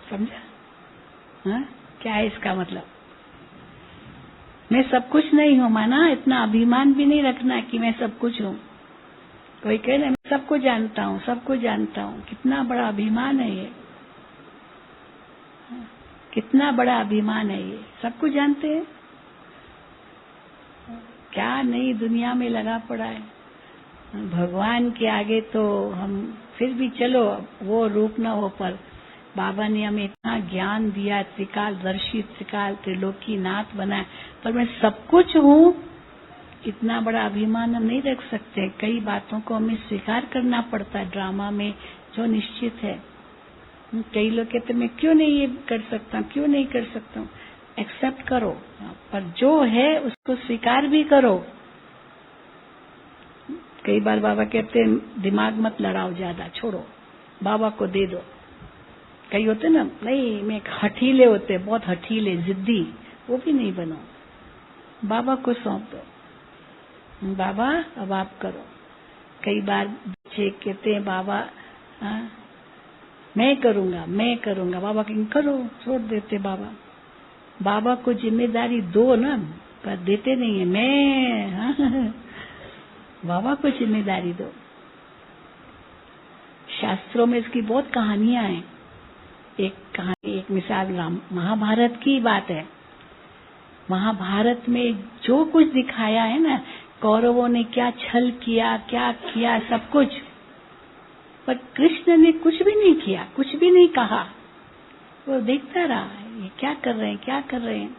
समझा? हाँ? क्या है इसका मतलब? मैं सब कुछ नहीं हूं, माना इतना अभिमान भी नहीं रखना कि मैं सब कुछ हूं। कोई कहे ना मैं सबको जानता हूं, सबको जानता हूं, कितना बड़ा अभिमान है ये। कितना बड़ा अभिमान है ये। सबको जानते हैं, क्या नई दुनिया में लगा पड़ा है। भगवान के आगे तो हम फिर भी चलो वो रूप न हो, पर बाबा ने हमें इतना ज्ञान दिया, त्रिकालदर्शी, त्रिकाल त्रिलोकी नाथ बनाया, पर मैं सब कुछ हूँ, इतना बड़ा अभिमान हम नहीं रख सकते। कई बातों को हमें स्वीकार करना पड़ता है ड्रामा में जो निश्चित है। कई लोग कहते मैं क्यों नहीं ये कर सकता, क्यों नहीं कर सकता हूँ। एक्सेप्ट करो, पर जो है उसको स्वीकार भी करो। कई बार बाबा कहते हैं दिमाग मत लड़ाओ ज्यादा, छोड़ो, बाबा को दे दो। कई होते ना, नहीं मैं हठीले होते, बहुत हठीले, जिद्दी, वो भी नहीं बनो, बाबा को सौंप दो। बाबा अब आप करो। कई बार बच्चे कहते हैं बाबा मैं करूंगा, मैं करूंगा। बाबा कहेंगे करो, छोड़ देते बाबा। बाबा को जिम्मेदारी दो ना, पर देते नहीं है। मैं बाबा को जिम्मेदारी दो। शास्त्रों में इसकी बहुत कहानियां हैं। एक कहानी, एक मिसाल महाभारत की बात है। महाभारत में जो कुछ दिखाया है ना, कौरवों ने क्या छल किया, क्या किया, सब कुछ, पर कृष्ण ने कुछ भी नहीं किया, कुछ भी नहीं कहा। वो देखता रहा ये क्या कर रहे हैं, क्या कर रहे हैं,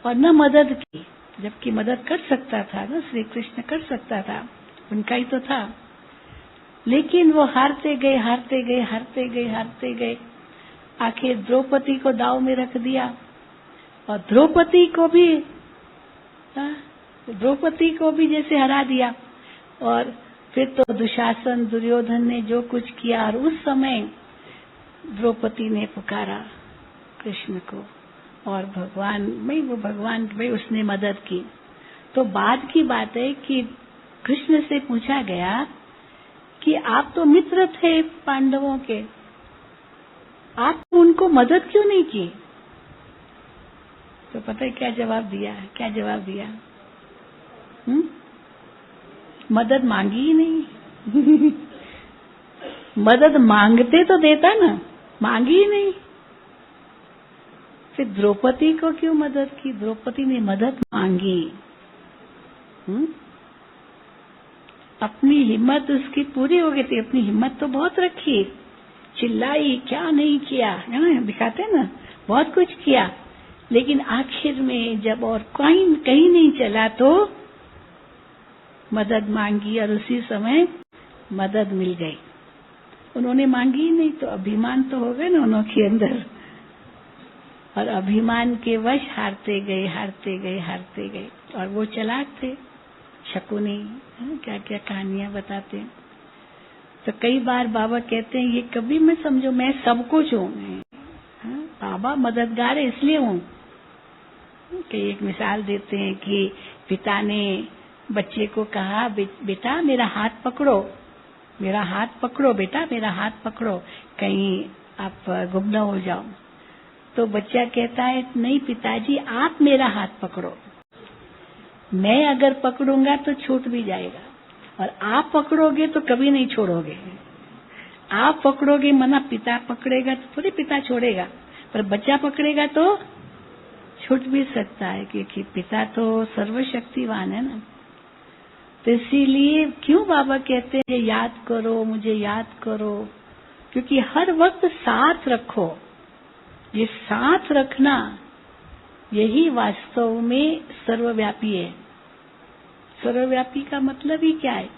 और न मदद की, जबकि मदद कर सकता था ना, श्री कृष्ण कर सकता था, उनका ही तो था। लेकिन वो हारते गए, हारते गए, हारते गए, हारते गए। आखिर द्रौपदी को दांव में रख दिया, और द्रौपदी को भी जैसे हरा दिया। और फिर तो दुशासन, दुर्योधन ने जो कुछ किया, और उस समय द्रौपदी ने पुकारा कृष्ण को, और भगवान भाई उसने मदद की। तो बाद की बात है कि कृष्ण से पूछा गया कि आप तो मित्र थे पांडवों के, आप उनको मदद क्यों नहीं की? तो पता है क्या जवाब दिया? क्या जवाब दिया? मदद मांगी ही नहीं। मदद मांगते तो देता ना, मांगी ही नहीं। फिर द्रौपदी को क्यों मदद की? द्रौपदी ने मदद मांगी। अपनी हिम्मत उसकी पूरी हो गई थी, अपनी हिम्मत तो बहुत रखी, चिल्लाई, क्या नहीं किया, है ना, दिखाते ना, बहुत कुछ किया, लेकिन आखिर में जब और कहीं नहीं चला तो मदद मांगी और उसी समय मदद मिल गई। उन्होंने मांगी ही नहीं तो अभिमान तो हो गए ना उनके अंदर, और अभिमान के वश हारते गए। और वो चालाक थे, शकुनी, क्या क्या कहानियां बताते हैं। तो कई बार बाबा कहते हैं ये कभी मत समझो मैं सब कुछ हूँ, बाबा मददगार है इसलिए हूँ। कि एक मिसाल देते हैं कि पिता ने बच्चे को कहा, बेटा मेरा हाथ पकड़ो, बेटा मेरा हाथ पकड़ो, कहीं आप गुम न हो जाओ। तो बच्चा कहता है नहीं पिताजी आप मेरा हाथ पकड़ो, मैं अगर पकड़ूंगा तो छूट भी जाएगा, और आप पकड़ोगे तो कभी नहीं छोड़ोगे। आप पकड़ोगे मना, पिता पकड़ेगा तो थोड़ी पिता छोड़ेगा, पर बच्चा पकड़ेगा तो छूट भी सकता है, क्योंकि पिता तो सर्वशक्तिवान है ना। तो इसीलिए क्यों बाबा कहते हैं याद करो, मुझे याद करो, क्योंकि हर वक्त साथ रखो। ये साथ रखना यही वास्तव में सर्वव्यापी है। सर्वव्यापी का मतलब ही क्या है?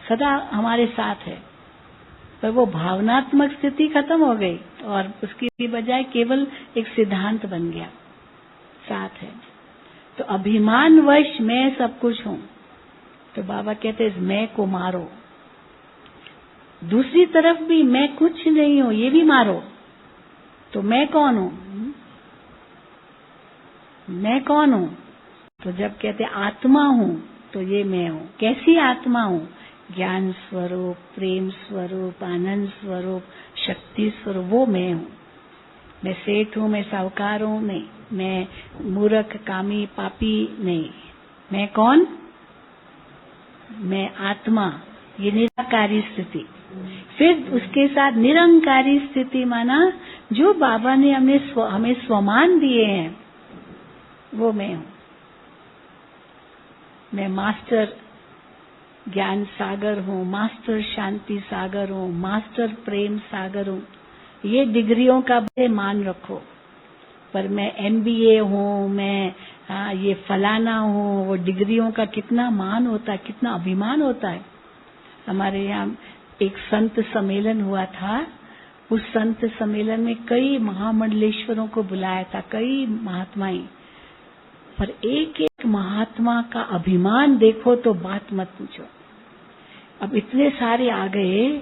सदा हमारे साथ है, पर वो भावनात्मक स्थिति खत्म हो गई और उसकी बजाय केवल एक सिद्धांत बन गया, साथ है। तो अभिमानवश मैं सब कुछ हूं, तो बाबा कहते हैं मैं को मारो। दूसरी तरफ भी मैं कुछ नहीं हूं, ये भी मारो। तो मैं कौन हूं? मैं कौन हूं? तो जब कहते आत्मा हूं, तो ये मैं हूं। कैसी आत्मा हूं? ज्ञान स्वरूप, प्रेम स्वरूप, आनंद स्वरूप, शक्ति स्वरूप, वो मैं हूं। मैं सेठ हूं, मैं साहूकार हूं, नहीं। मैं मूर्ख, कामी, पापी, नहीं। मैं कौन? मैं आत्मा। ये निराकारी स्थिति। फिर उसके साथ निरंकारी स्थिति माना जो बाबा ने हमें स्वमान दिए हैं, वो मैं हूं। मैं मास्टर ज्ञान सागर हूं, मास्टर शांति सागर हूं, मास्टर प्रेम सागर हूं। ये डिग्रियों का बड़े मान रखो, पर मैं MBA हूं, मैं ये फलाना हूं, वो डिग्रियों का कितना मान होता है, कितना अभिमान होता है। हमारे यहाँ एक संत सम्मेलन हुआ था, उस संत सम्मेलन में कई महामंडलेश्वरों को बुलाया था, कई महात्माएं, पर एक एक महात्मा का अभिमान देखो तो बात मत पूछो। अब इतने सारे आ गए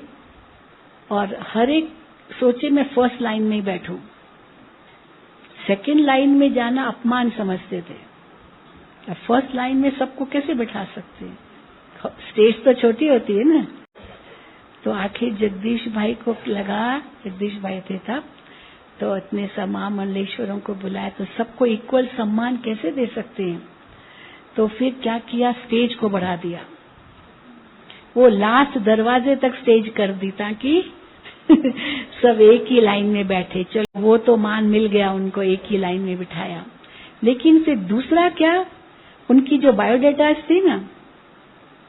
और हर एक सोचे मैं फर्स्ट लाइन में ही बैठूं, सेकंड लाइन में जाना अपमान समझते थे। अब फर्स्ट लाइन में सबको कैसे बैठा सकते हैं? स्टेज तो छोटी होती है ना। तो आखिर जगदीश भाई को लगा, जगदीश भाई थे तब, तो इतने महामंडलेश्वरों को बुलाया, तो सबको इक्वल सम्मान कैसे दे सकते हैं? तो फिर क्या किया, स्टेज को बढ़ा दिया, वो लास्ट दरवाजे तक स्टेज कर दी ताकि सब एक ही लाइन में बैठे। चलो वो तो मान मिल गया उनको, एक ही लाइन में बिठाया। लेकिन फिर दूसरा क्या, उनकी जो बायोडाटा थी ना,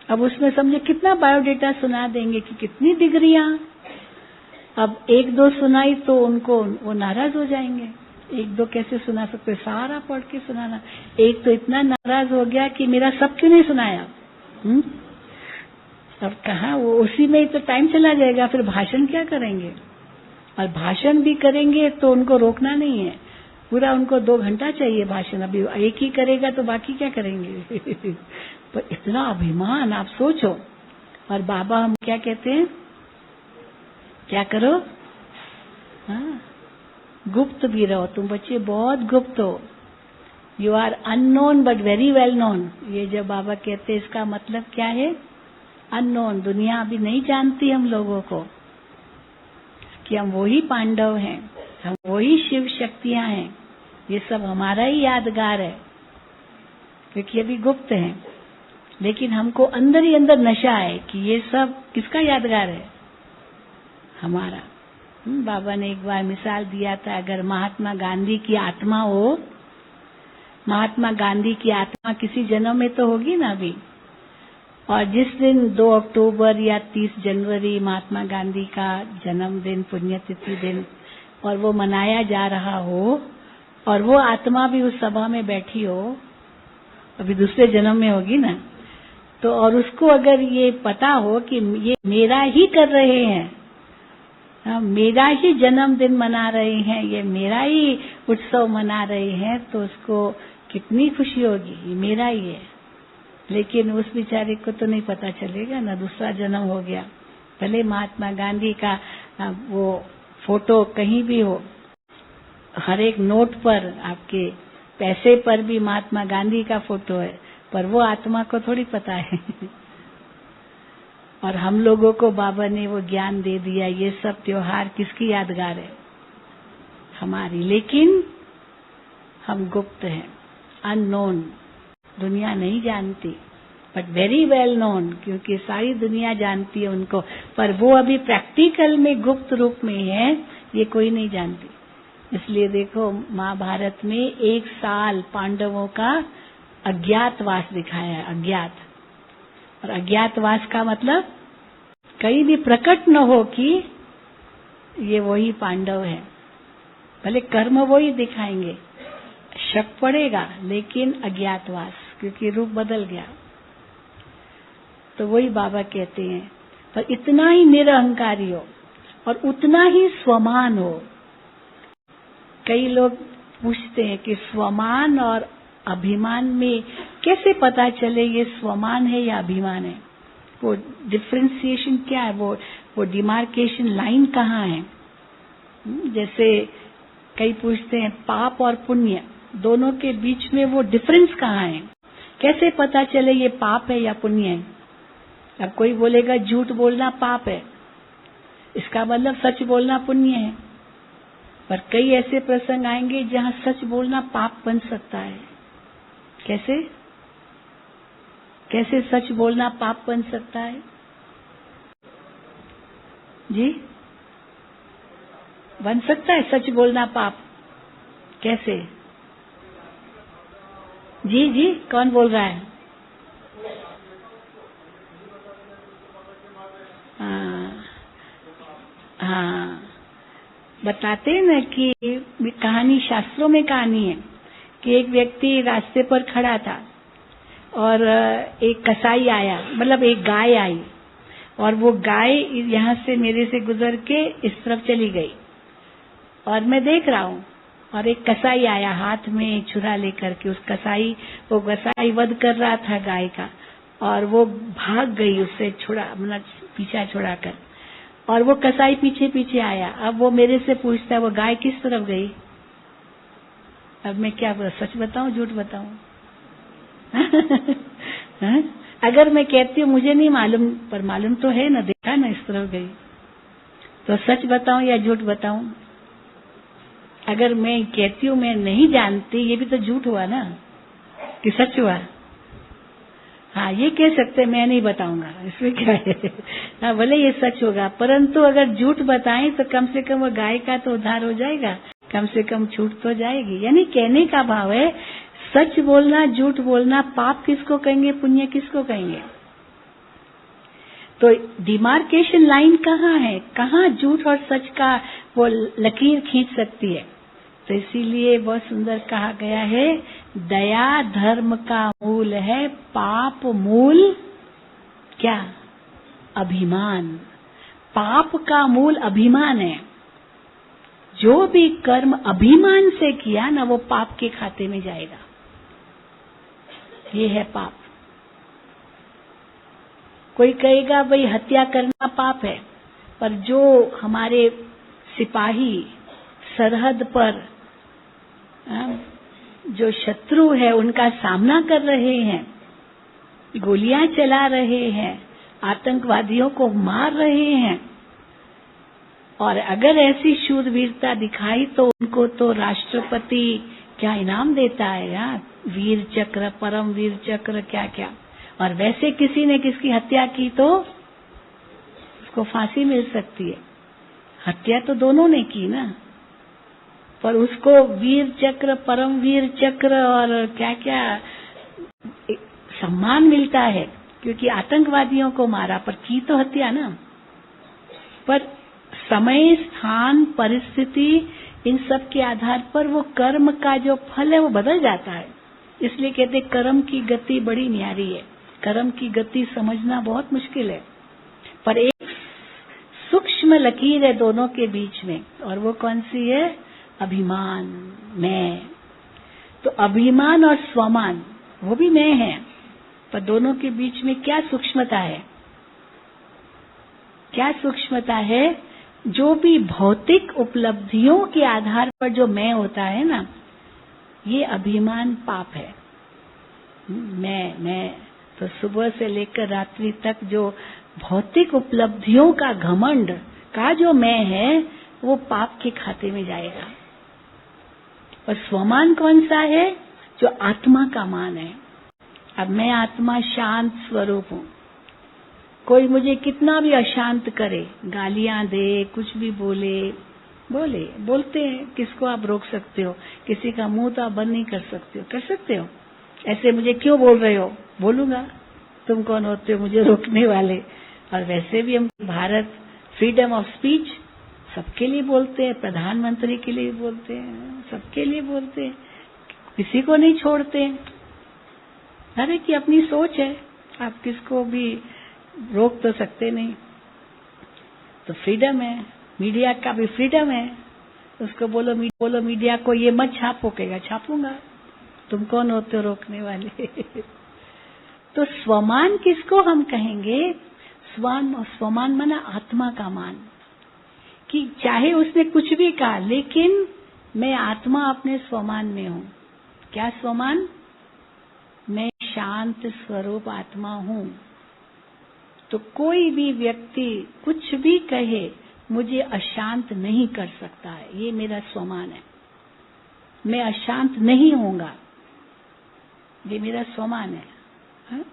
अब उसमें समझे कितना बायोडाटा सुना देंगे कि कितनी डिग्रियां। अब एक दो सुनाई तो उनको वो नाराज हो जाएंगे। एक दो कैसे सुना सकते, सारा पढ़ के सुनाना। एक तो इतना नाराज हो गया कि मेरा सब क्यों नहीं सुनाया। अब कहा, वो उसी में ही तो टाइम चला जाएगा, फिर भाषण क्या करेंगे? और भाषण भी करेंगे तो उनको रोकना नहीं है, पूरा उनको 2 घंटा चाहिए भाषण। अभी एक ही करेगा तो बाकी क्या करेंगे? पर इतना अभिमान, आप सोचो। और बाबा हम क्या कहते हैं, क्या करो? हाँ, गुप्त भी रहो। तुम बच्चे बहुत गुप्त हो, you are unknown but very well known. ये जब बाबा कहते हैं इसका मतलब क्या है? अननोन, दुनिया अभी नहीं जानती हम लोगों को कि हम वही पांडव हैं, हम वही शिव शक्तियां हैं। ये सब हमारा ही यादगार है, क्योंकि अभी गुप्त है। लेकिन हमको अंदर ही अंदर नशा है कि ये सब किसका यादगार है? हमारा। बाबा ने एक बार मिसाल दिया था, अगर महात्मा गांधी की आत्मा हो, महात्मा गांधी की आत्मा किसी जन्म में तो होगी ना अभी, और जिस दिन 2 अक्टूबर या 30 जनवरी महात्मा गांधी का जन्मदिन, पुण्यतिथि दिन, और वो मनाया जा रहा हो, और वो आत्मा भी उस सभा में बैठी हो, अभी दूसरे जन्म में होगी ना, तो और उसको अगर ये पता हो कि ये मेरा ही कर रहे हैं, मेरा ही जन्मदिन मना रहे हैं, ये मेरा ही उत्सव मना रहे हैं, तो उसको कितनी खुशी होगी, ये मेरा ही है। लेकिन उस बेचारे को तो नहीं पता चलेगा ना, दूसरा जन्म हो गया। भले महात्मा गांधी का वो फोटो कहीं भी हो, हर एक नोट पर, आपके पैसे पर भी महात्मा गांधी का फोटो है, पर वो आत्मा को थोड़ी पता है। और हम लोगों को बाबा ने वो ज्ञान दे दिया, ये सब त्योहार किसकी यादगार है? हमारी। लेकिन हम गुप्त हैं, अननोन, दुनिया नहीं जानती, बट वेरी वेल नोन, क्योंकि सारी दुनिया जानती है उनको, पर वो अभी प्रैक्टिकल में गुप्त रूप में है, ये कोई नहीं जानती। इसलिए देखो, महाभारत में 1 साल पांडवों का अज्ञातवास दिखाया है, अज्ञात। और अज्ञातवास का मतलब कहीं भी प्रकट न हो कि ये वही पांडव है। भले कर्म वही दिखाएंगे, शक पड़ेगा, लेकिन अज्ञातवास, क्योंकि रूप बदल गया। तो वही बाबा कहते हैं, पर इतना ही निरअहंकारी हो और उतना ही स्वमान हो। कई लोग पूछते हैं कि स्वमान और अभिमान में कैसे पता चले ये स्वमान है या अभिमान है? वो डिफ्रेंसिएशन क्या है? वो डिमार्केशन लाइन कहाँ है? जैसे कई पूछते हैं पाप और पुण्य दोनों के बीच में वो डिफरेंस कहाँ है? कैसे पता चले ये पाप है या पुण्य है? अब कोई बोलेगा झूठ बोलना पाप है, इसका मतलब सच बोलना पुण्य है। पर कई ऐसे प्रसंग आएंगे जहाँ सच बोलना पाप बन सकता है। कैसे? कैसे सच बोलना पाप बन सकता है? जी, बन सकता है सच बोलना पाप? कैसे? जी जी, कौन बोल रहा है? हाँ, बताते हैं ना कि कहानी, शास्त्रों में कहानी है कि एक व्यक्ति रास्ते पर खड़ा था और एक कसाई आया, मतलब एक गाय आई, और वो गाय यहाँ से मेरे से गुजर के इस तरफ चली गई और मैं देख रहा हूँ। और एक कसाई आया हाथ में छुरा लेकर के, वो कसाई वध कर रहा था गाय का, और वो भाग गई उससे मतलब पीछा छुड़ाकर, और वो कसाई पीछे पीछे आया। अब वो मेरे से पूछता है वो गाय किस तरफ गई? अब मैं क्या बोला, सच बताऊं झूठ बताऊं? अगर मैं कहती हूँ मुझे नहीं मालूम, पर मालूम तो है ना, देखा ना इस तरफ गई, तो सच बताऊं या झूठ बताऊं? अगर मैं कहती हूँ मैं नहीं जानती, ये भी तो झूठ हुआ ना कि सच हुआ? हाँ, ये कह सकते मैं नहीं बताऊंगा, इसमें क्या है? हाँ, भले ये सच होगा, परंतु अगर झूठ बताएं तो कम से कम वो गाय का तो उद्धार हो जाएगा, कम से कम छूट तो जाएगी। यानी कहने का भाव है, सच बोलना झूठ बोलना पाप किसको कहेंगे, पुण्य किसको कहेंगे? तो डिमार्केशन लाइन कहाँ है? कहाँ झूठ और सच का वो लकीर खींच सकती है? तो इसीलिए बहुत सुंदर कहा गया है, दया धर्म का मूल है, पाप मूल क्या? अभिमान। पाप का मूल अभिमान है। जो भी कर्म अभिमान से किया ना, वो पाप के खाते में जाएगा। ये है पाप। कोई कहेगा भाई हत्या करना पाप है, पर जो हमारे सिपाही सरहद पर जो शत्रु है उनका सामना कर रहे हैं, गोलियां चला रहे हैं, आतंकवादियों को मार रहे हैं, और अगर ऐसी शूरवीरता दिखाई तो उनको तो राष्ट्रपति क्या इनाम देता है यार, वीर चक्र, परम वीर चक्र, क्या क्या। और वैसे किसी ने किसकी हत्या की तो उसको फांसी मिल सकती है। हत्या तो दोनों ने की ना, पर उसको वीर चक्र, परम वीर चक्र और क्या क्या सम्मान मिलता है, क्योंकि आतंकवादियों को मारा, पर की तो हत्या ना। पर समय, स्थान, परिस्थिति, इन सब के आधार पर वो कर्म का जो फल है वो बदल जाता है। इसलिए कहते कर्म की गति बड़ी न्यारी है। कर्म की गति समझना बहुत मुश्किल है, पर एक सूक्ष्म लकीर है दोनों के बीच में, और वो कौन सी है? अभिमान, मैं। तो अभिमान और स्वमान वो भी मैं है, पर दोनों के बीच में क्या सूक्ष्मता है? क्या सूक्ष्मता है? जो भी भौतिक उपलब्धियों के आधार पर जो मैं होता है ना, ये अभिमान पाप है। मैं तो सुबह से लेकर रात्रि तक जो भौतिक उपलब्धियों का घमंड का जो मैं है, वो पाप के खाते में जाएगा। और स्वमान कौन सा है? जो आत्मा का मान है। अब मैं आत्मा शांत स्वरूप हूं, कोई मुझे कितना भी अशांत करे, गालियां दे, कुछ भी बोलते हैं, किसको आप रोक सकते हो? किसी का मुंह तो आप बंद नहीं कर सकते हो। कर सकते हो? ऐसे मुझे क्यों बोल रहे हो? बोलूंगा। तुम कौन होते हो मुझे रोकने वाले? और वैसे भी हम भारत फ्रीडम ऑफ स्पीच सबके लिए बोलते हैं, प्रधानमंत्री के लिए बोलते हैं, सबके लिए बोलते हैं, किसी को नहीं छोड़ते हैं। हर एक की अपनी सोच है, आप किसको भी रोक तो सकते नहीं। तो फ्रीडम है, मीडिया का भी फ्रीडम है। उसको बोलो मीडिया को ये मत छापो, कहेगा छापूंगा। तुम कौन होते हो रोकने वाले? तो स्वमान किसको हम कहेंगे? स्वमान माना आत्मा का मान, कि चाहे उसने कुछ भी कहा, लेकिन मैं आत्मा अपने स्वमान में हूं। क्या स्वमान? मैं शांत स्वरूप आत्मा हूं। तो कोई भी व्यक्ति कुछ भी कहे, मुझे अशांत नहीं कर सकता है, ये मेरा स्वमान है। मैं अशांत नहीं होऊंगा, ये मेरा स्वमान है। हा?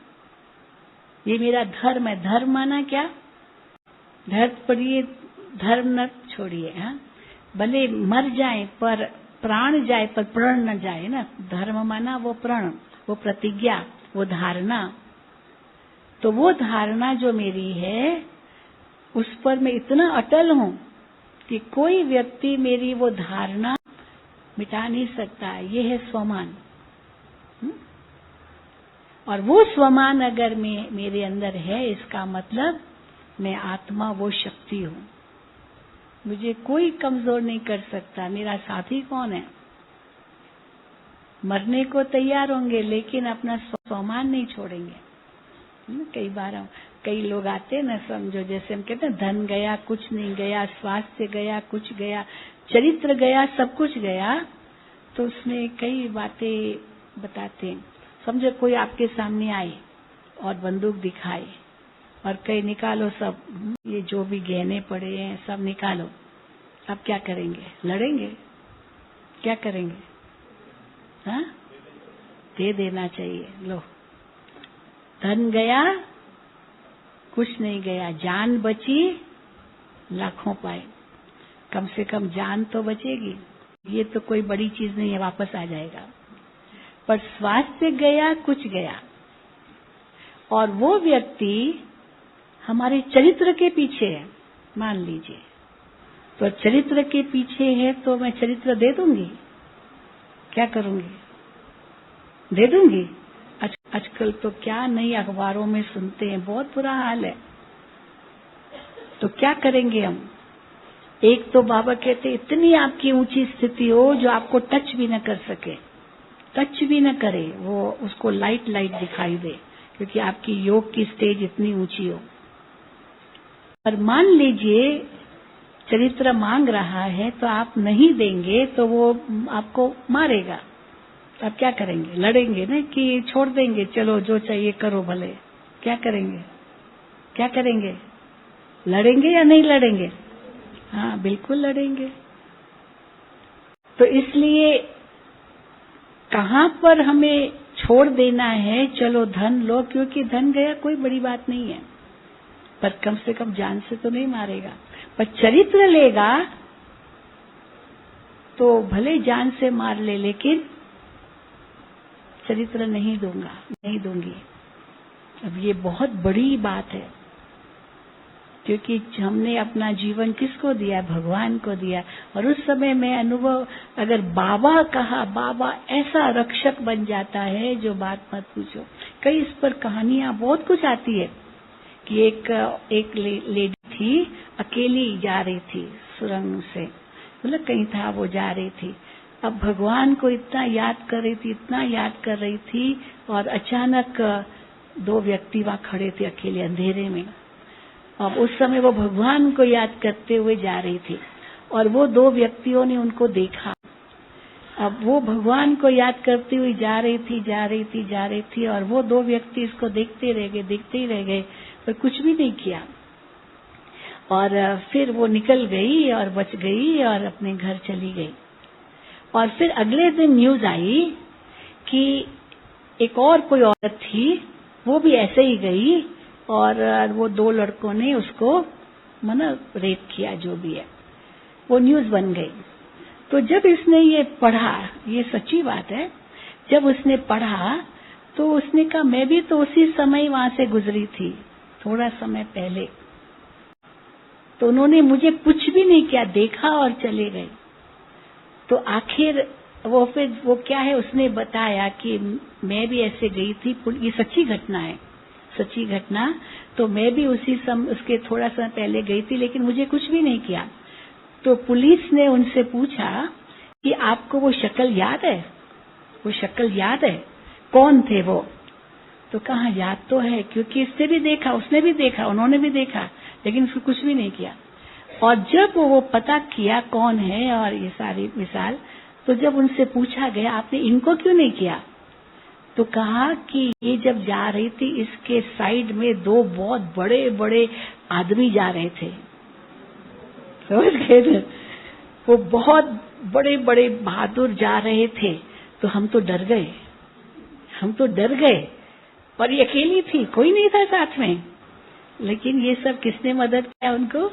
ये मेरा धर्म है। धर्म माना क्या? धर्म पढ़िए, धर्म न छोड़िए। हाँ, भले मर जाए पर प्राण जाए पर प्रण न जाए ना। धर्म माना वो प्रण, वो प्रतिज्ञा, वो धारणा। तो वो धारणा जो मेरी है, उस पर मैं इतना अटल हूं कि कोई व्यक्ति मेरी वो धारणा मिटा नहीं सकता है। ये है स्वमान। और वो स्वमान अगर मेरे अंदर है, इसका मतलब मैं आत्मा, वो शक्ति हूं। मुझे कोई कमजोर नहीं कर सकता। मेरा साथी कौन है? मरने को तैयार होंगे, लेकिन अपना स्वमान नहीं छोड़ेंगे। कई बार कई लोग आते हैं ना, समझो जैसे हम कहते हैं धन गया कुछ नहीं गया, स्वास्थ्य गया कुछ गया, चरित्र गया सब कुछ गया। तो उसमें कई बातें बताते हैं। समझो कोई आपके सामने आए और बंदूक दिखाए और कई निकालो सब, ये जो भी गहने पड़े हैं सब निकालो। अब क्या करेंगे? लड़ेंगे? क्या करेंगे? हाँ, दे देना चाहिए। लो, धन गया कुछ नहीं गया, जान बची लाखों पाए। कम से कम जान तो बचेगी, ये तो कोई बड़ी चीज नहीं है, वापस आ जाएगा। पर स्वास्थ्य गया कुछ गया। और वो व्यक्ति हमारे चरित्र के पीछे है, मान लीजिए। तो चरित्र के पीछे है तो मैं चरित्र दे दूंगी? क्या करूंगी? दे दूंगी? आजकल तो क्या नई अखबारों में सुनते हैं, बहुत बुरा हाल है। तो क्या करेंगे हम? एक तो बाबा कहते इतनी आपकी ऊंची स्थिति हो जो आपको टच भी न कर सके, टच भी न करे, वो उसको लाइट दिखाई दे, क्योंकि आपकी योग की स्टेज इतनी ऊंची हो। पर मान लीजिए चरित्र मांग रहा है तो आप नहीं देंगे तो वो आपको मारेगा। आप क्या करेंगे? लड़ेंगे ना कि छोड़ देंगे, चलो जो चाहिए करो भले? क्या करेंगे? क्या करेंगे? लड़ेंगे या नहीं लड़ेंगे? हाँ, बिल्कुल लड़ेंगे। तो इसलिए कहाँ पर हमें छोड़ देना है, चलो धन लो, क्योंकि धन गया कोई बड़ी बात नहीं है, पर कम से कम जान से तो नहीं मारेगा। पर चरित्र लेगा तो भले जान से मार ले, लेकिन चरित्र नहीं दूंगा, नहीं दूंगी। अब ये बहुत बड़ी बात है, क्योंकि हमने अपना जीवन किसको दिया? भगवान को दिया। और उस समय में अनुभव, अगर बाबा कहा, बाबा ऐसा रक्षक बन जाता है जो बात मत पूछो। कई इस पर कहानियां बहुत कुछ आती है कि एक लेडी थी, अकेली जा रही थी सुरंग से, मतलब कहीं था, वो जा रही थी। अब भगवान को इतना याद कर रही थी, इतना याद कर रही थी, और अचानक दो व्यक्ति वहां खड़े थे अकेले अंधेरे में। अब उस समय वो भगवान को याद करते हुए जा रही थी, और वो दो व्यक्तियों ने उनको देखा। अब वो भगवान को याद करती हुई जा रही थी, और वो दो व्यक्ति इसको देखते ही रह गए, पर कुछ भी नहीं किया। और फिर वो निकल गई और बच गई और अपने घर चली गई। और फिर अगले दिन न्यूज आई कि एक और कोई औरत थी, वो भी ऐसे ही गई, और वो दो लड़कों ने उसको रेप किया, जो भी है, वो न्यूज बन गई। तो जब इसने ये पढ़ा, ये सच्ची बात है, जब उसने पढ़ा तो उसने कहा मैं भी तो उसी समय वहां से गुजरी थी, थोड़ा समय पहले। तो उन्होंने मुझे कुछ भी नहीं किया, देखा और चले गए। तो आखिर वो फिर वो क्या है, उसने बताया कि मैं भी ऐसे गई थी, ये सच्ची घटना है, सच्ची घटना। तो मैं भी उसके थोड़ा समय पहले गई थी, लेकिन मुझे कुछ भी नहीं किया। तो पुलिस ने उनसे पूछा कि आपको वो शक्ल याद है? वो शक्ल याद है? कौन थे वो? तो कहा याद तो है, क्योंकि इसने भी देखा, उसने भी देखा, उन्होंने भी देखा, लेकिन उसको कुछ भी नहीं किया। और जब वो पता किया कौन है और ये सारी मिसाल, तो जब उनसे पूछा गया आपने इनको क्यों नहीं किया, तो कहा कि ये जब जा रही थी, इसके साइड में दो बहुत बड़े बड़े आदमी जा रहे थे, समझ गए? वो बहुत बड़े बड़े बहादुर जा रहे थे, तो हम तो डर गए, पर ये अकेली थी, कोई नहीं था साथ में। लेकिन ये सब किसने मदद किया उनको?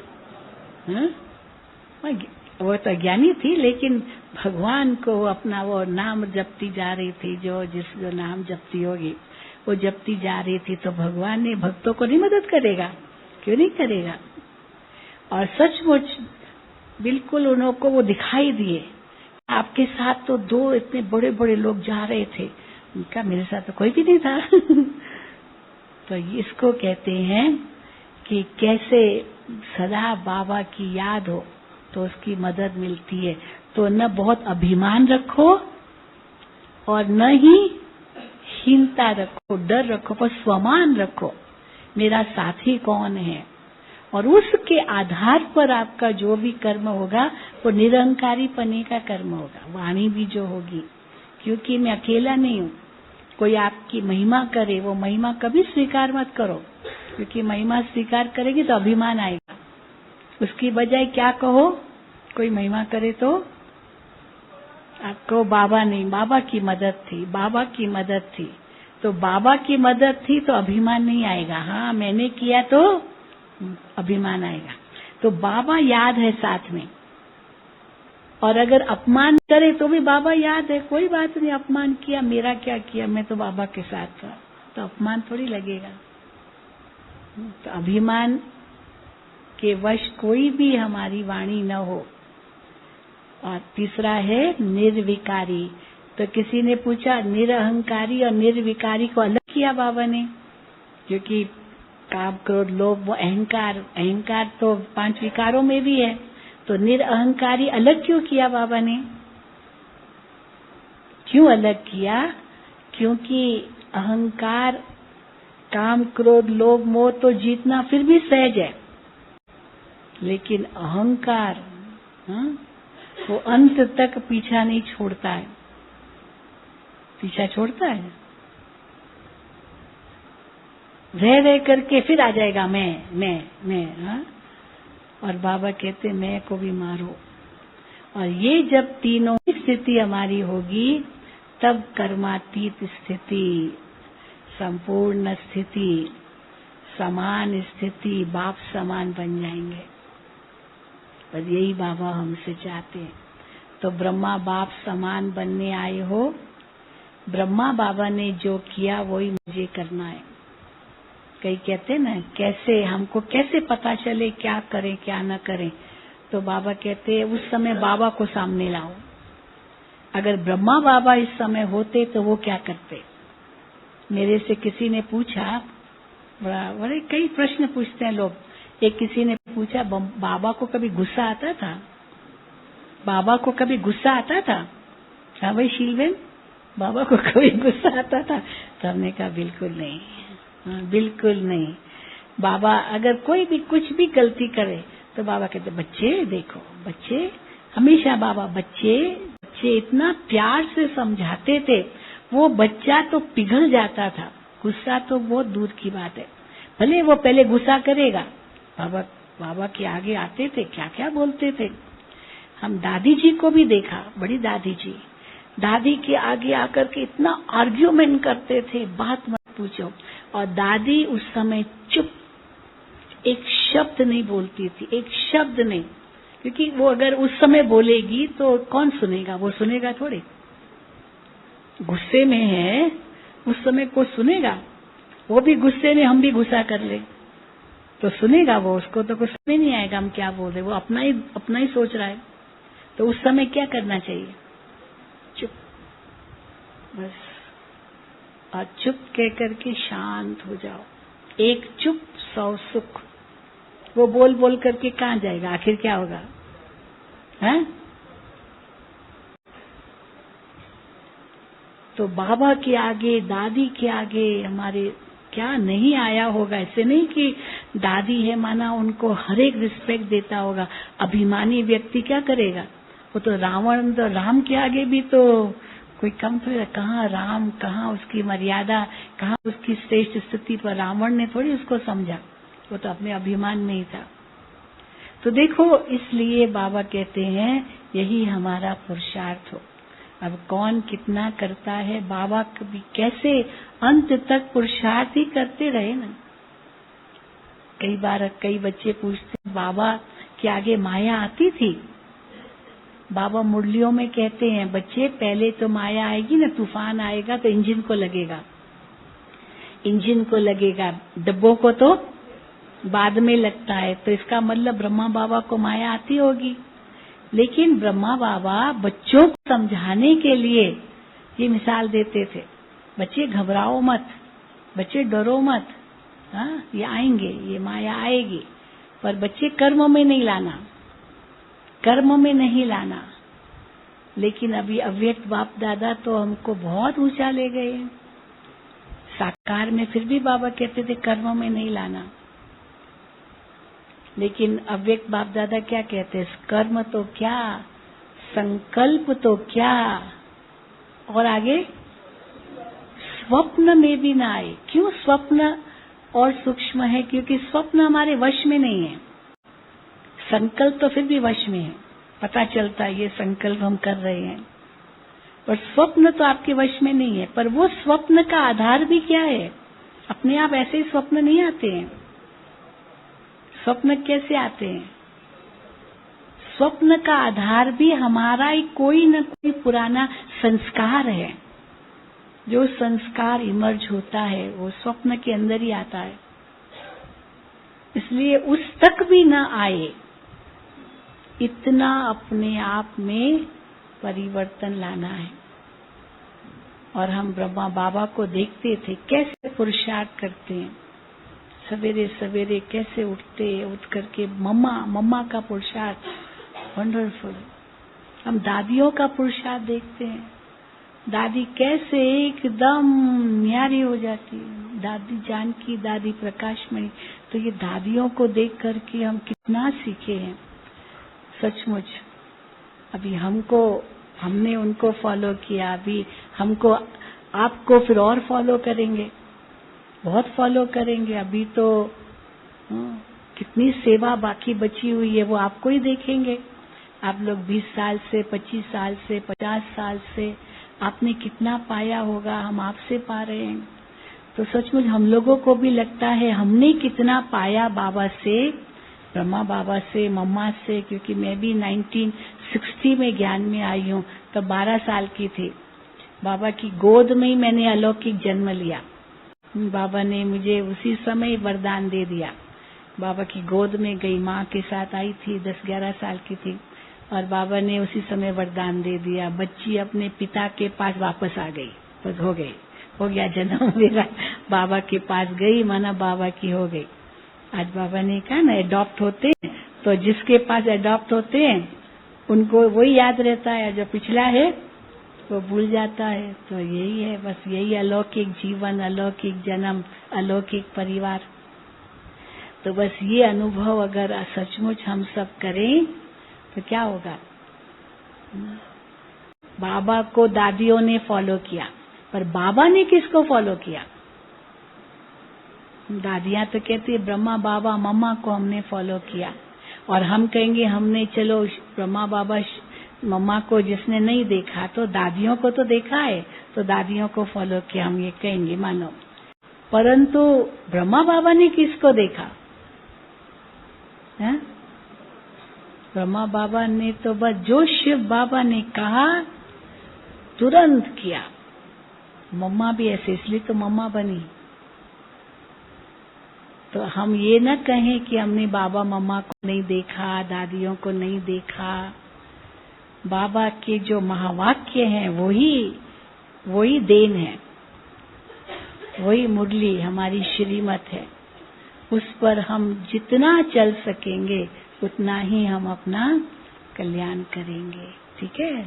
वो तो अज्ञानी थी, लेकिन भगवान को अपना वो नाम जपती जा रही थी, जो नाम जपती होगी, वो जपती जा रही थी। तो भगवान ने भक्तों को नहीं मदद करेगा? क्यों नहीं करेगा? और सचमुच बिल्कुल उनको वो दिखाई दिए, आपके साथ तो दो इतने बड़े बड़े लोग जा रहे थे। उनका मेरे साथ तो कोई भी नहीं था। तो इसको कहते हैं कि कैसे सदा बाबा की याद हो तो उसकी मदद मिलती है। तो न बहुत अभिमान रखो और न ही हीनता रखो, डर रखो, पर स्वमान रखो, मेरा साथी कौन है। और उसके आधार पर आपका जो भी कर्म होगा वो निरंकारी पने का कर्म होगा। वाणी भी जो होगी, क्योंकि मैं अकेला नहीं हूँ। कोई आपकी महिमा करे, वो महिमा कभी स्वीकार मत करो, क्योंकि महिमा स्वीकार करेगी तो अभिमान आएगा। उसकी बजाय क्या कहो, कोई महिमा करे तो आप कहो बाबा नहीं, बाबा की मदद थी, बाबा की मदद थी। तो बाबा की मदद थी तो अभिमान नहीं आएगा। हाँ मैंने किया तो अभिमान आएगा। तो बाबा याद है साथ में। और अगर अपमान करे तो भी बाबा याद है, कोई बात नहीं, अपमान किया, मेरा क्या किया, मैं तो बाबा के साथ था, तो अपमान थोड़ी लगेगा। तो अभिमान के वश कोई भी हमारी वाणी न हो। और तीसरा है निर्विकारी। तो किसी ने पूछा निरअहंकारी और निर्विकारी को अलग किया बाबा ने, क्योंकि काम क्रोध लोभ वो अहंकार तो 5 विकारों में भी है। तो निरअहंकारी अलग क्यों किया बाबा ने? क्यों अलग किया? क्योंकि अहंकार, काम क्रोध लोभ मोह तो जीतना फिर भी सहज है, लेकिन अहंकार वो अंत तक पीछा नहीं छोड़ता है। पीछा छोड़ता है? रह करके फिर आ जाएगा मैं, हाँ? और बाबा कहते मैं को भी मारो। और ये जब तीनों ही स्थिति हमारी होगी तब कर्मातीत स्थिति, संपूर्ण स्थिति, समान स्थिति, बाप समान बन जाएंगे। पर यही बाबा हमसे चाहते हैं। तो ब्रह्मा बाप समान बनने आए हो, ब्रह्मा बाबा ने जो किया वही मुझे करना है। कई कहते हैं ना, कैसे हमको कैसे पता चले क्या करें क्या न करें। तो बाबा कहते हैं उस समय बाबा को सामने लाओ। अगर ब्रह्मा बाबा इस समय होते तो वो क्या करते। मेरे से किसी ने पूछा, बड़े कई प्रश्न पूछते हैं लोग। एक किसी ने पूछा, बाबा को कभी गुस्सा आता था? बाबा को कभी गुस्सा आता था? हाँ भाई शीलबेन, बाबा को कभी गुस्सा आता था? तो हमने कहा बिल्कुल नहीं, हाँ, बिल्कुल नहीं। बाबा अगर कोई भी कुछ भी गलती करे तो बाबा कहते बच्चे देखो, बच्चे, हमेशा बाबा बच्चे इतना प्यार से समझाते थे। वो बच्चा तो पिघल जाता था, गुस्सा तो बहुत दूर की बात है। भले वो पहले गुस्सा करेगा, बाबा के आगे आते थे, क्या क्या बोलते थे। हम दादी जी को भी देखा, बड़ी दादी जी, दादी के आगे आकर के इतना आर्ग्यूमेंट करते थे, बात मत पूछो। और दादी उस समय चुप, एक शब्द नहीं बोलती थी, एक शब्द नहीं। क्योंकि वो अगर उस समय बोलेगी तो कौन सुनेगा, वो सुनेगा थोड़े। गुस्से में है, उस समय कोई सुनेगा? वो भी गुस्से में हम भी गुस्सा कर ले तो सुनेगा वो? उसको तो कुछ समझ नहीं आएगा हम क्या बोल रहे, वो अपना ही सोच रहा है। तो उस समय क्या करना चाहिए? चुप, बस। और चुप कह करके शांत हो जाओ। एक चुप 100 सुख। वो बोल बोल करके कहाँ जाएगा, आखिर क्या होगा, हैं? तो बाबा के आगे, दादी के आगे हमारे क्या नहीं आया होगा। ऐसे नहीं कि दादी है माना उनको हर एक रिस्पेक्ट देता होगा। अभिमानी व्यक्ति क्या करेगा? वो तो रावण, तो राम के आगे भी तो कोई कम तो, कहाँ राम, कहाँ उसकी मर्यादा, कहाँ उसकी श्रेष्ठ स्थिति पर रावण ने थोड़ी उसको समझा। वो तो अपने अभिमान में ही था। तो देखो, इसलिए बाबा कहते हैं यही हमारा पुरुषार्थ हो। अब कौन कितना करता है, बाबा कभी कैसे अंत तक पुरुषार्थ ही करते रहे ना। कई बार कई बच्चे पूछते, बाबा के आगे माया आती थी? बाबा मुरलियों में कहते हैं, बच्चे पहले तो माया आएगी ना, तूफान आएगा तो इंजन को लगेगा, इंजन को लगेगा, डब्बों को तो बाद में लगता है। तो इसका मतलब ब्रह्मा बाबा को माया आती होगी। लेकिन ब्रह्मा बाबा बच्चों को समझाने के लिए ये मिसाल देते थे, बच्चे घबराओ मत, बच्चे डरो मत, हाँ ये आएंगे, ये माया आएगी, पर बच्चे कर्म में नहीं लाना, कर्म में नहीं लाना। लेकिन अभी अव्यक्त बाप दादा तो हमको बहुत ऊंचा ले गए। साकार में फिर भी बाबा कहते थे कर्म में नहीं लाना। लेकिन अव्यक्त बाप दादा क्या कहते, कर्म तो क्या, संकल्प तो क्या, और आगे स्वप्न में भी ना आए। क्यों स्वप्न और सूक्ष्म है? क्योंकि स्वप्न हमारे वश में नहीं है, संकल्प तो फिर भी वश में है, पता चलता है ये संकल्प हम कर रहे हैं, पर स्वप्न तो आपके वश में नहीं है। पर वो स्वप्न का आधार भी क्या है? अपने आप ऐसे ही स्वप्न नहीं आते हैं। स्वप्न कैसे आते हैं? स्वप्न का आधार भी हमारा ही कोई न कोई पुराना संस्कार है। जो संस्कार इमर्ज होता है वो स्वप्न के अंदर ही आता है। इसलिए उस तक भी न आए, इतना अपने आप में परिवर्तन लाना है। और हम ब्रह्मा बाबा को देखते थे कैसे पुरुषार्थ करते हैं, सवेरे सवेरे कैसे उठते, उठ करके मम्मा का पुरुषार्थ वंडरफुल। हम दादियों का पुरुषार्थ देखते हैं, दादी कैसे एकदम न्यारी हो जाती है, दादी जानकी, दादी प्रकाशमणि। तो ये दादियों को देख करके हम कितना सीखे हैं सचमुच। अभी हमने उनको फॉलो किया, अभी हमको आपको फिर और फॉलो करेंगे। बहुत फॉलो करेंगे। अभी तो कितनी सेवा बाकी बची हुई है वो आपको ही देखेंगे। आप लोग 20 साल से, 25 साल से, 50 साल से आपने कितना पाया होगा, हम आपसे पा रहे हैं। तो सचमुच हम लोगों को भी लगता है हमने कितना पाया बाबा से, ब्रह्मा बाबा से, मम्मा से, क्योंकि मैं भी 1960 में ज्ञान में आई हूँ, तो 12 साल की थी। बाबा की गोद में ही मैंने अलौकिक जन्म लिया। बाबा ने मुझे उसी समय वरदान दे दिया। बाबा की गोद में गई, माँ के साथ आई थी, 10-11 साल की थी, और बाबा ने उसी समय वरदान दे दिया। बच्ची अपने पिता के पास वापस आ गई, बस हो गया जन्म मेरा। बाबा के पास गई, माना बाबा की हो गई। आज बाबा ने कहा ना, एडॉप्ट होते हैं तो जिसके पास एडॉप्ट होते हैं उनको वही याद रहता है, जो पिछला है वो भूल जाता है। तो यही है, बस यही अलौकिक जीवन, अलौकिक जन्म, अलौकिक परिवार। तो बस ये अनुभव अगर सचमुच हम सब करें तो क्या होगा। बाबा को दादियों ने फॉलो किया, पर बाबा ने किसको फॉलो किया। दादियां तो कहती है ब्रह्मा बाबा मम्मा को हमने फॉलो किया, और हम कहेंगे हमने, चलो ब्रह्मा बाबा मम्मा को जिसने नहीं देखा तो दादियों को तो देखा है, तो दादियों को फॉलो किया, हम ये कहेंगे मानो। परंतु ब्रह्मा बाबा ने किसको देखा है? ब्रह्मा बाबा ने तो बस जो शिव बाबा ने कहा तुरंत किया। मम्मा भी ऐसे, इसलिए तो मम्मा बनी। तो हम ये न कहें कि हमने बाबा मम्मा को नहीं देखा, दादियों को नहीं देखा। बाबा के जो महावाक्य हैं वही देन है, वही मुरली हमारी श्रीमत है। उस पर हम जितना चल सकेंगे उतना ही हम अपना कल्याण करेंगे। ठीक है।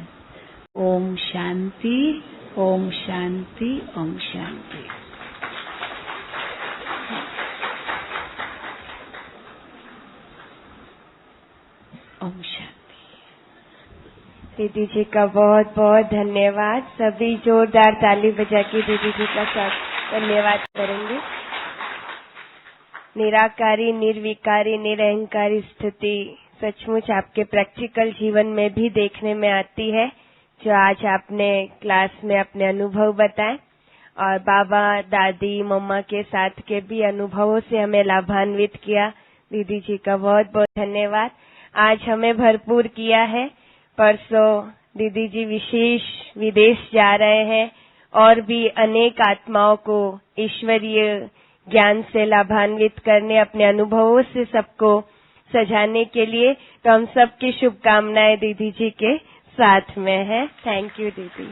ओम शांति, ओम शांति, ओम शांति। ओम शांति। दीदी जी का बहुत बहुत धन्यवाद। सभी जोरदार ताली बजा के दीदी जी का धन्यवाद करेंगे। निराकारी, निर्विकारी, निरहंकारी स्थिति सचमुच आपके प्रैक्टिकल जीवन में भी देखने में आती है, जो आज आपने क्लास में अपने अनुभव बताए, और बाबा दादी मम्मा के साथ के भी अनुभवों से हमें लाभान्वित किया। दीदी जी का बहुत बहुत धन्यवाद। आज हमें भरपूर किया है। परसों दीदी जी विशेष विदेश जा रहे हैं, और भी अनेक आत्माओं को ईश्वरीय ज्ञान से लाभान्वित करने, अपने अनुभवों से सबको सजाने के लिए। तो हम सबकी शुभकामनाएं दीदी जी के साथ में है। थैंक यू दीदी।